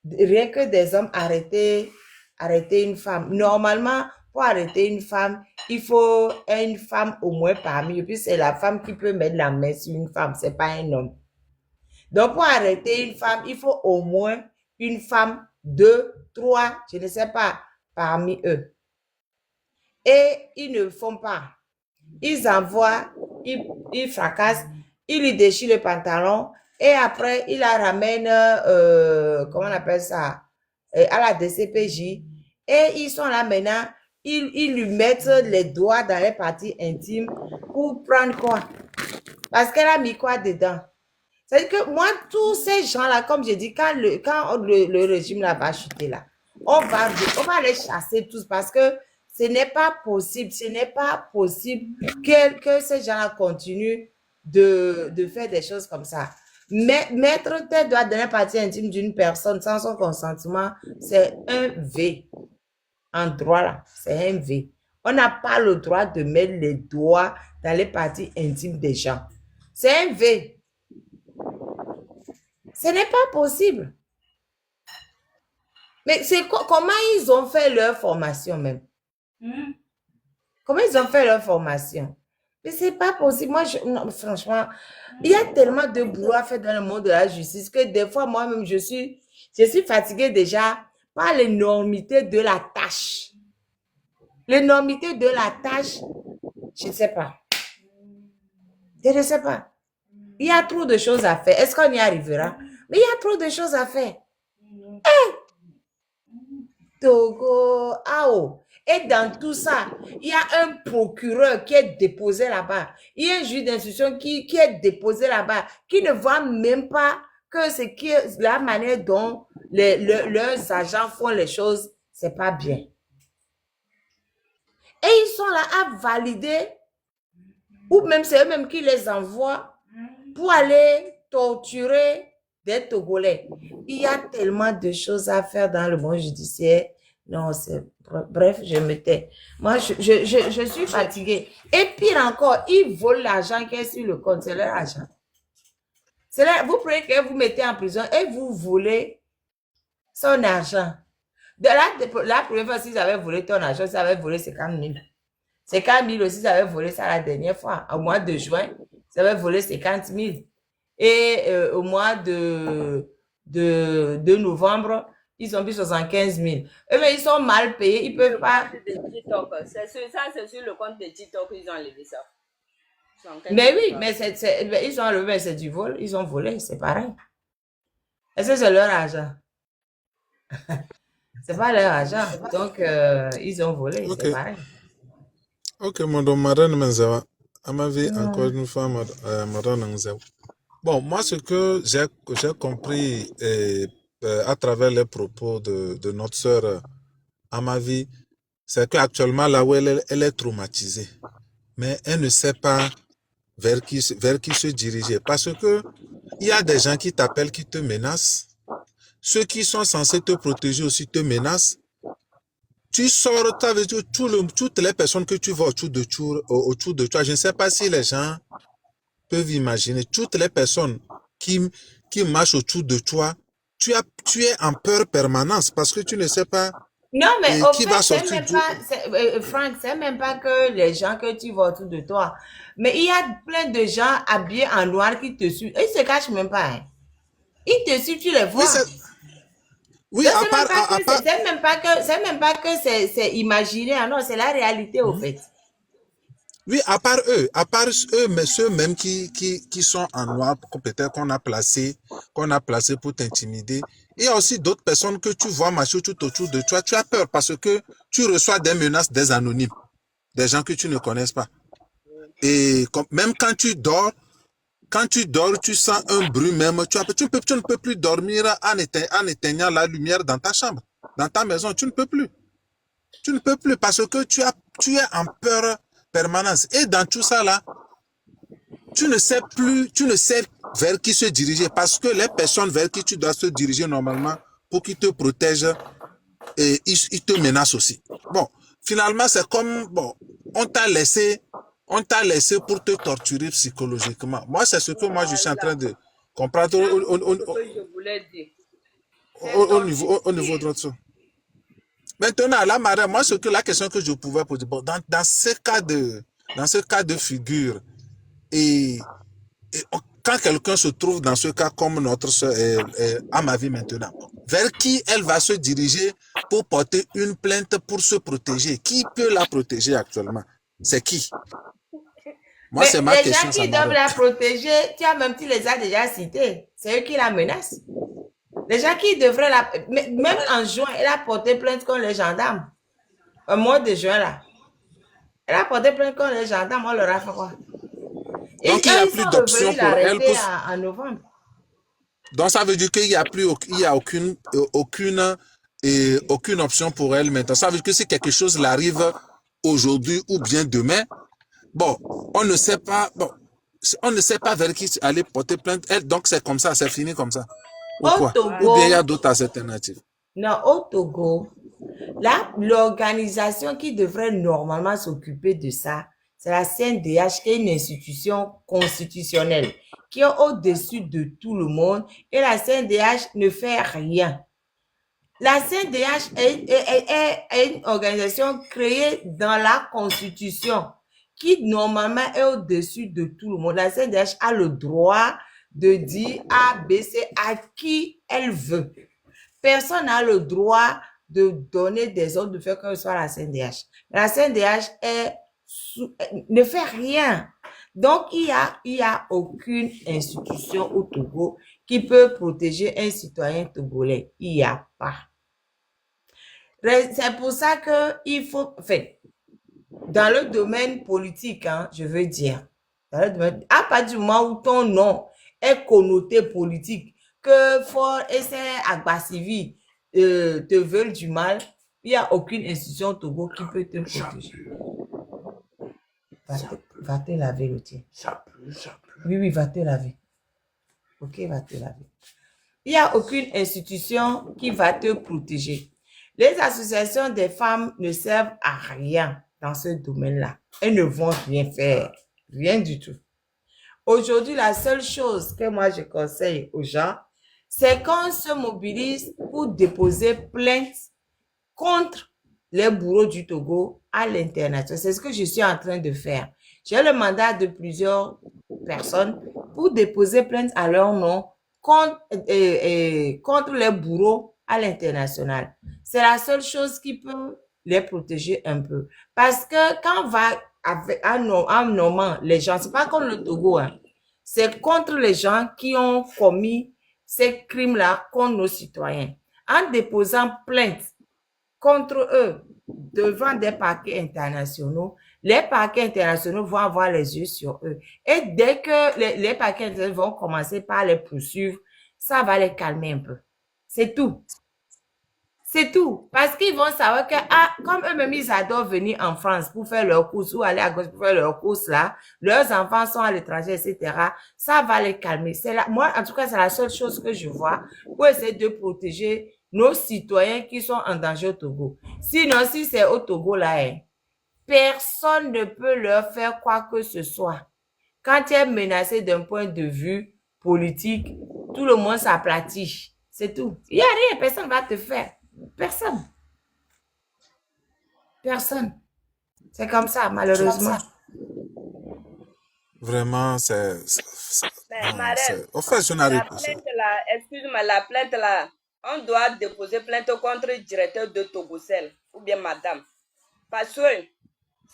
rien que des hommes arrêter une femme? Normalement, pour arrêter une femme, il faut une femme au moins parmi eux. Puis c'est la femme qui peut mettre la main sur une femme, c'est pas un homme. Donc pour arrêter une femme, il faut au moins une femme, 2, 3, je ne sais pas, parmi eux. Et ils ne font pas. Ils envoient, ils fracassent, ils lui déchirent le pantalon et après, ils la ramènent, comment on appelle ça, à la DCPJ. Et ils sont là maintenant, ils lui mettent les doigts dans les parties intimes pour prendre quoi? Parce qu'elle a mis quoi dedans? C'est-à-dire que moi, tous ces gens-là, comme je dis, quand le régime là va chuter là, on va les chasser tous parce que ce n'est pas possible, que ces gens-là continuent de faire des choses comme ça. Mais mettre tes doigts dans la partie intime d'une personne sans son consentement, c'est un V. En droit là, c'est un V. On n'a pas le droit de mettre les doigts dans les parties intimes des gens. C'est un V. Ce n'est pas possible. Mais c'est comment ils ont fait leur formation même? Comment ils ont fait leur formation? Mais c'est pas possible. Moi, non, franchement, il y a tellement de boulot à faire dans le monde de la justice que des fois, moi-même, je suis fatiguée déjà par l'énormité de la tâche. L'énormité de la tâche, je ne sais pas. Je ne sais pas. Il y a trop de choses à faire. Est-ce qu'on y arrivera? Mais il y a trop de choses à faire. Togo, Ao. Et dans tout ça, il y a un procureur qui est déposé là-bas. Il y a un juge d'instruction qui est déposé là-bas, qui ne voit même pas que c'est la manière dont leurs agents font les choses, c'est pas bien. Et ils sont là à valider, ou même c'est eux-mêmes qui les envoient pour aller torturer des Togolais. Il y a tellement de choses à faire dans le monde judiciaire. Non, c'est... Bref, je me tais. Moi, je suis fatiguée. Et pire encore, ils volent l'argent qui est sur le compte. C'est leur argent. Vous prenez que vous mettez en prison et vous volez son argent. La première fois, s'ils avaient volé ton argent, ils avaient volé 50 000. 50 000 aussi, ils avaient volé ça la dernière fois. Au mois de juin, ils avaient volé 50 000. Et au mois de novembre, ils ont pris 75 000. Eux, mais ils sont mal payés, ils ne peuvent pas... C'est sur le compte de TikTok qu'ils ont enlevé ça. Mais oui, mais ils ont enlevé, c'est du vol, ils ont volé, c'est pareil. Est-ce que c'est leur argent? C'est pas leur argent, donc ils ont volé, c'est pareil. Ok, madame Marane Menzawa, à ma vie, encore une fois, Marane Menzawa. Bon, moi, ce que j'ai compris à travers les propos de notre sœur, à ma vie, c'est qu'actuellement, là où elle est traumatisée, mais elle ne sait pas vers qui se diriger. Parce que il y a des gens qui t'appellent, qui te menacent. Ceux qui sont censés te protéger aussi te menacent. Tu sors, tu as dit, toutes les personnes que tu vois autour de toi, je ne sais pas si les gens peuvent imaginer, toutes les personnes qui marchent autour de toi, tu es en peur permanente parce que tu ne sais pas non, mais au qui fait, va sortir. Franck, c'est même pas que les gens que tu vois autour de toi, mais il y a plein de gens habillés en noir qui te suivent. Ils se cachent même pas. Hein. Ils te suivent, tu les vois. Oui, c'est même pas que c'est imaginaire, non, c'est la réalité au fait. Oui, à part eux, mais ceux-mêmes qui sont en noir, peut-être qu'on a placé pour t'intimider. Il y a aussi d'autres personnes que tu vois marcher tout autour de toi. Tu as peur parce que tu reçois des menaces des anonymes, des gens que tu ne connais pas. Et même quand tu dors, tu sens un bruit même. Tu ne peux plus dormir en éteignant la lumière dans ta chambre, dans ta maison. Tu ne peux plus. Tu ne peux plus parce que tu es en peur permanence. Et dans tout ça là, tu ne sais vers qui se diriger parce que les personnes vers qui tu dois se diriger normalement pour qu'ils te protègent, et ils te menacent aussi. Bon, finalement, c'est comme, bon, on t'a laissé pour te torturer psychologiquement. Moi, c'est ce que moi, je suis en train de comprendre au niveau de notre... Maintenant, là, madame, moi, la question que je pouvais poser, bon, dans ce cas de figure, et quand quelqu'un se trouve dans ce cas comme notre soeur, à ma vie maintenant, vers qui elle va se diriger pour porter une plainte pour se protéger? Qui peut la protéger actuellement? C'est qui? Moi, c'est ma question. Les gens qui doivent la protéger, tu les as déjà cités. C'est eux qui la menacent. Les gens qui devraient même en juin, elle a porté plainte contre les gendarmes. un mois de juin là. Elle a porté plainte contre les gendarmes, on leur a fait quoi? Et Donc, il quand n'y a ils plus sont d'option revenus pour elle. l'arrêter en novembre. Donc, ça veut dire qu'il n'y a plus aucune option pour elle maintenant. Ça veut dire que si quelque chose l'arrive aujourd'hui ou bien demain, bon, on ne sait pas, on ne sait pas vers qui aller porter plainte. Elle, donc, c'est comme ça, c'est fini comme ça. Ou Au quoi? Togo, Ou bien il y a d'autres alternatives. non, au Togo, là, l'organisation qui devrait normalement s'occuper de ça, c'est la CNDH, qui est une institution constitutionnelle, qui est au-dessus de tout le monde, et la CNDH ne fait rien. La CNDH est une organisation créée dans la Constitution, qui normalement est au-dessus de tout le monde. La CNDH a le droit de dire A, B, C à qui elle veut. Personne n'a le droit de donner des ordres de faire que ce soit la CNDH. La CNDH ne fait rien. Donc, il y a aucune institution au Togo qui peut protéger un citoyen togolais. Il n'y a pas. C'est pour ça qu'il faut, enfin, dans le domaine politique, hein, je veux dire, à partir du moment où ton nom est connoté politique, que Fort et ses Agba-Civi te veulent du mal, il n'y a aucune institution au Togo qui peut te protéger. Va te laver le tien. Ça pue. Oui, va te laver. Ok, va te laver. Il n'y a aucune institution qui va te protéger. Les associations des femmes ne servent à rien dans ce domaine-là. Elles ne vont rien faire. Rien du tout. Aujourd'hui, la seule chose que moi je conseille aux gens, c'est qu'on se mobilise pour déposer plainte contre les bourreaux du Togo à l'international. C'est ce que je suis en train de faire. J'ai le mandat de plusieurs personnes pour déposer plainte à leur nom contre les bourreaux à l'international. C'est la seule chose qui peut les protéger un peu. Parce que quand on va en nommant les gens, c'est pas contre le Togo, hein, c'est contre les gens qui ont commis ces crimes-là contre nos citoyens. En déposant plainte contre eux devant des parquets internationaux, les parquets internationaux vont avoir les yeux sur eux. Et dès que les parquets internationaux vont commencer par les poursuivre, ça va les calmer un peu. C'est tout. C'est tout. Parce qu'ils vont savoir que, comme eux-mêmes, ils adorent venir en France pour faire leurs courses ou aller à gauche pour faire leurs courses là, leurs enfants sont à l'étranger, etc. Ça va les calmer. Moi, en tout cas, c'est la seule chose que je vois pour essayer de protéger nos citoyens qui sont en danger au Togo. Sinon, si c'est au Togo là, personne ne peut leur faire quoi que ce soit. Quand tu es menacé d'un point de vue politique, tout le monde s'aplatit. C'est tout. Il n'y a rien, personne ne va te faire. Personne. Personne. C'est comme ça, malheureusement. Vraiment, c'est... Marraine, Au fait, je n'arrive pas. excuse-moi, la plainte là, on doit déposer plainte contre le directeur de Togocel, ou bien madame. Parce que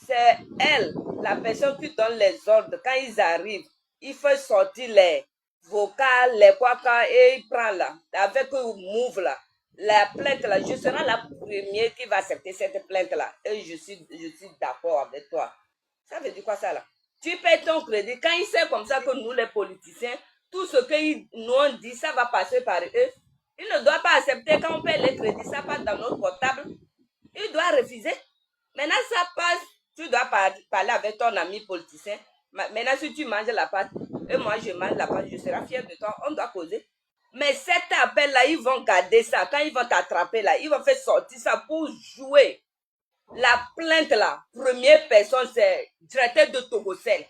c'est elle, la personne qui donne les ordres. Quand ils arrivent, il faut sortir les vocales, les quakas, et il prend là, avec move là. La plainte là, je serai la première qui va accepter cette plainte là. Et je suis d'accord avec toi. Ça veut dire quoi ça là? Tu payes ton crédit. Quand il sait comme ça que nous les politiciens, tout ce qu'ils nous ont dit, ça va passer par eux. Il ne doit pas accepter quand on paye les crédits, ça passe dans notre portable. Il doit refuser. Maintenant ça passe, tu dois parler avec ton ami politicien. Maintenant si tu manges la pâte, et moi je mange la pâte, je serai fier de toi, on doit causer. Mais cet appel-là, ils vont garder ça. Quand ils vont t'attraper là, ils vont faire sortir ça pour jouer. La plainte là, première personne, c'est directeur de Togocel.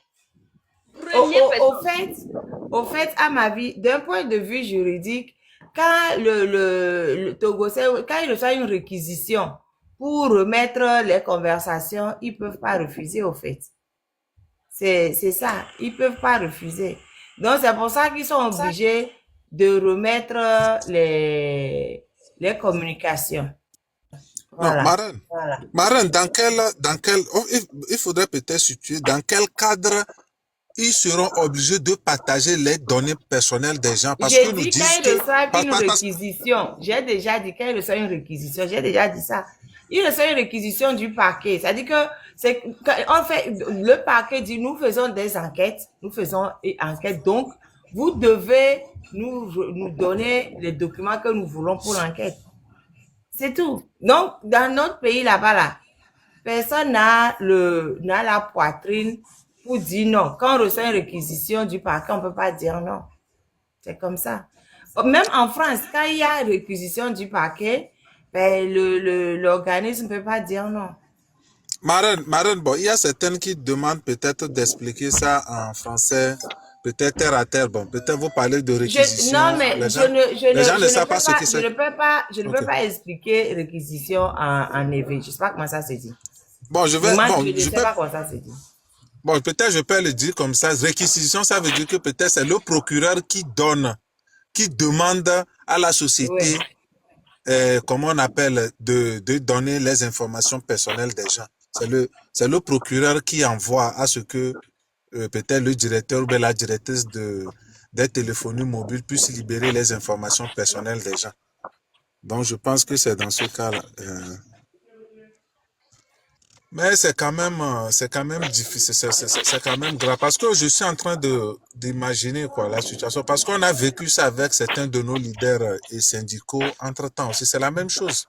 Au fait, à ma vie, d'un point de vue juridique, quand le Togocel, quand il reçoit une réquisition pour remettre les conversations, ils ne peuvent pas refuser, au fait. C'est ça, ils ne peuvent pas refuser. Donc, c'est pour ça qu'ils sont obligés de remettre les communications. Voilà. Non, Marraine, il faudrait peut-être situer dans quel cadre ils seront obligés de partager les données personnelles des gens. Parce que nous disent qu'ils reçoivent une réquisition. J'ai déjà dit qu'ils reçoivent une réquisition. J'ai déjà dit ça. Il reçoit une réquisition du parquet. C'est-à-dire que c'est en fait le parquet dit nous faisons des enquêtes, nous faisons une enquête, donc vous devez nous donner les documents que nous voulons pour l'enquête. C'est tout. Donc dans notre pays là-bas là, personne n'a la poitrine pour dire non. Quand on reçoit une réquisition du parquet, on peut pas dire non. C'est comme ça. Même en France, quand il y a réquisition du parquet, ben, l'organisme ne peut pas dire non. Marraine, bon, il y a certaines qui demandent peut-être d'expliquer ça en français, peut-être terre à terre. Bon, peut-être vous parlez de réquisition. Non, mais les gens ne savent pas ce qui se... Je ne peux pas expliquer réquisition en EV. Je ne sais pas comment ça se dit. Bon, je ne sais pas comment ça se dit. Bon, peut-être je peux le dire comme ça. Réquisition, ça veut dire que peut-être c'est le procureur qui demande à la société, comment on appelle, de donner les informations personnelles des gens. C'est le procureur qui envoie à ce que peut-être le directeur ou bien la directrice des téléphonies mobiles puisse libérer les informations personnelles des gens. Donc, je pense que c'est dans ce cas-là. Mais c'est quand même difficile, c'est quand même grave. Parce que je suis en train d'imaginer quoi la situation. Parce qu'on a vécu ça avec certains de nos leaders et syndicaux entre-temps aussi. C'est la même chose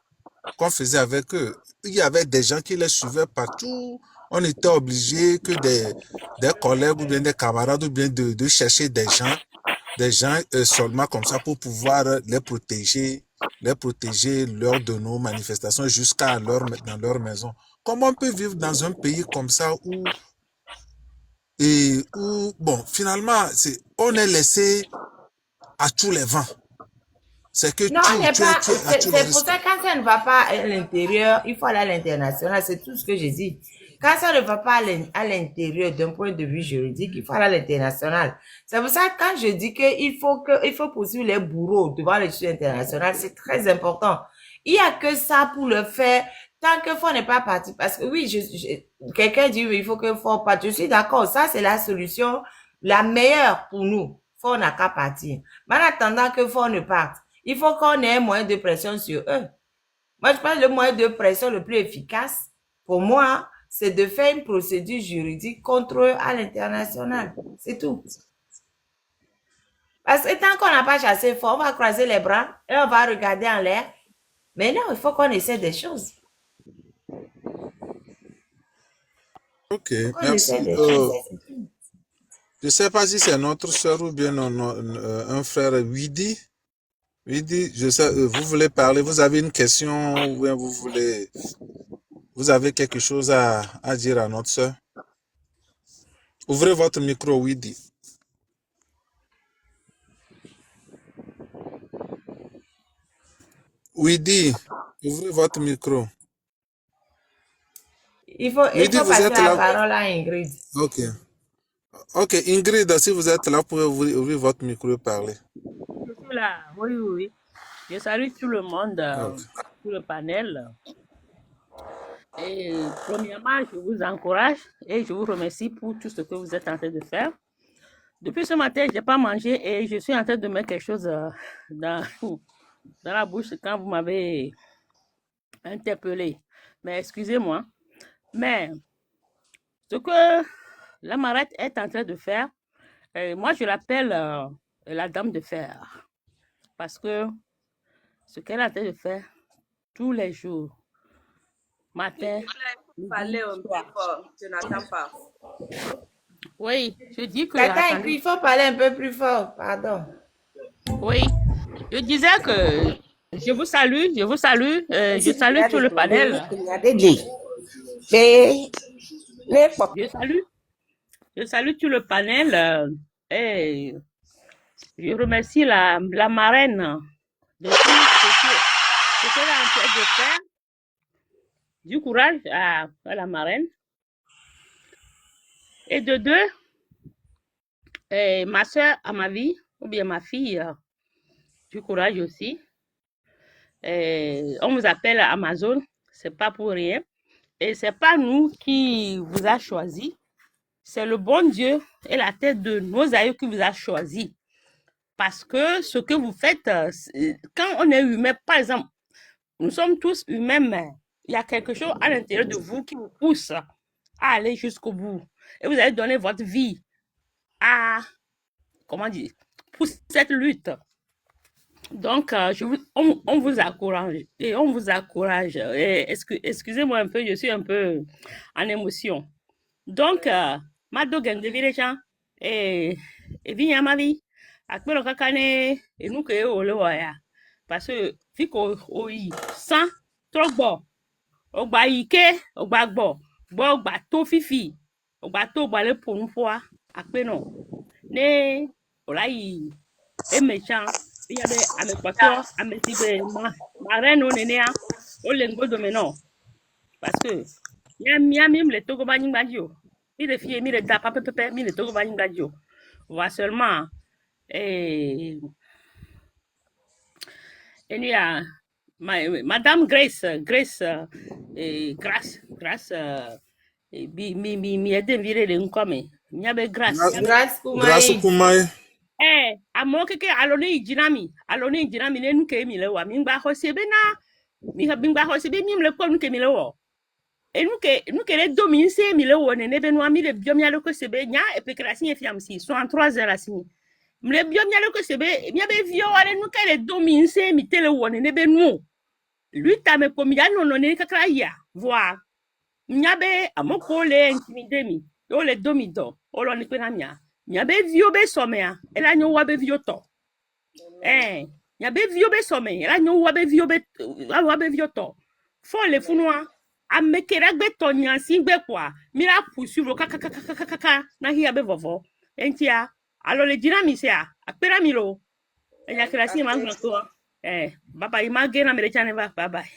qu'on faisait avec eux. Il y avait des gens qui les suivaient partout. On était obligé que des collègues ou bien des camarades ou bien de chercher des gens seulement comme ça pour pouvoir les protéger lors de nos manifestations jusqu'à dans leur maison. Comment on peut vivre dans un pays comme ça où bon, finalement, on est laissé à tous les vents. C'est que non, c'est pour ça que quand ça ne va pas à l'intérieur, il faut aller à l'international. C'est tout ce que j'ai dit. Quand ça ne va pas à l'intérieur d'un point de vue juridique, il faut aller à l'international. C'est pour ça que quand je dis qu'il faut poursuivre les bourreaux devant les justice internationale, c'est très important. Il n'y a que ça pour le faire tant que FOR n'est pas parti. Parce que oui, quelqu'un dit oui, il faut que FOR parte. Je suis d'accord, ça c'est la solution la meilleure pour nous. FOR n'a qu'à partir. Mais en attendant que FOR ne parte, il faut qu'on ait un moyen de pression sur eux. Moi, je pense que le moyen de pression le plus efficace, pour moi, c'est de faire une procédure juridique contre eux à l'international. C'est tout. Parce que tant qu'on n'a pas chassé FOR, on va croiser les bras et on va regarder en l'air. Mais non, il faut qu'on essaie des choses. Ok, merci. Je ne sais pas si c'est notre soeur ou bien un frère Widi. Widi, je sais, vous voulez parler, vous avez une question ou bien vous avez quelque chose à dire à notre soeur. Ouvrez votre micro, Widi. Widi, ouvrez votre micro. Il faut passer la parole à Ingrid. Ok. Ok, Ingrid, si vous êtes là, vous pouvez ouvrir votre micro et parler. Je suis là, oui. Je salue tout le monde, tout le panel. Et premièrement, je vous encourage et je vous remercie pour tout ce que vous êtes en train de faire. Depuis ce matin, je n'ai pas mangé et je suis en train de mettre quelque chose dans la bouche quand vous m'avez interpellé. Mais excusez-moi. Mais ce que la Marette est en train de faire, moi je l'appelle la dame de fer. Parce que ce qu'elle est en train de faire tous les jours, matin, parler un peu fort, je n'entends pas. Oui, je dis que... Attends, il faut parler un peu plus fort, pardon. Oui, je disais que je vous salue, je salue tout le panel. Je salue tout le panel et je remercie la marraine de tout ce qu'elle a en train de faire. Du courage à la marraine. Et de deux, ma soeur à ma vie, ou bien ma fille, du courage aussi. On vous appelle Amazon, c'est pas pour rien. Et c'est pas nous qui vous a choisi. C'est le bon Dieu et la tête de nos aïeux qui vous a choisi. Parce que ce que vous faites, quand on est humain, par exemple, nous sommes tous humains, mais il y a quelque chose à l'intérieur de vous qui vous pousse à aller jusqu'au bout. Et vous allez donner votre vie à, comment dire, pour cette lutte. Donc, on vous encourage. Et on vous encourage. Et excusez-moi un peu, je suis un peu en émotion. Donc, Mado Gendevirecha, et Vinya Mavi, Akpero Kakane, et nous que au Loya. Parce que, Fiko, oui, sans, trop bon. Ogba ike, ogba gbo, ogba to fifi, ogba to gba le ponu fois, Akpeno. Ne, olayi, e méchant, il y a des amekwato, amesibe, ma reine on est à, o lengo domino. Parce que, Mia mim le togo bani badio. Il est fier, mi le da papa pepe, mi le togo bani badio. Voit seulement, et il y a Madame Grace, Grace, mi aide vire de nkome. Mi abe Grace. Grâce Grâce Kumaï. Kumaï. Amo keke aloni jinami ne nuke mi le wa mi ngba hosebe na mi ngba hosebe mi le ko nuke mi le wo. Et nous que les domines c'est mille ou ne nebe nous ami le biomia le que sebe nya et pe krasi e fiam si so en 3 heures asini le biomia le que sebe mi be vio ale nous que les domines c'est mi tele ou ne nebe nous lui ta me komia no no ne kakra ya voir nya be amoko le intimide mi o le domido o lo ni pe na mia be vio be somea e la nyo wa be vio to nya be vio be somea e la nyo wa be vio to fo le funwa amekera gbe tonya singbe kwa mira poursuivre kaka na hia be vovo entia alo le dina mi se a akpera mi lo enya krasi ma ngro to baba image na mere chane ba bye bye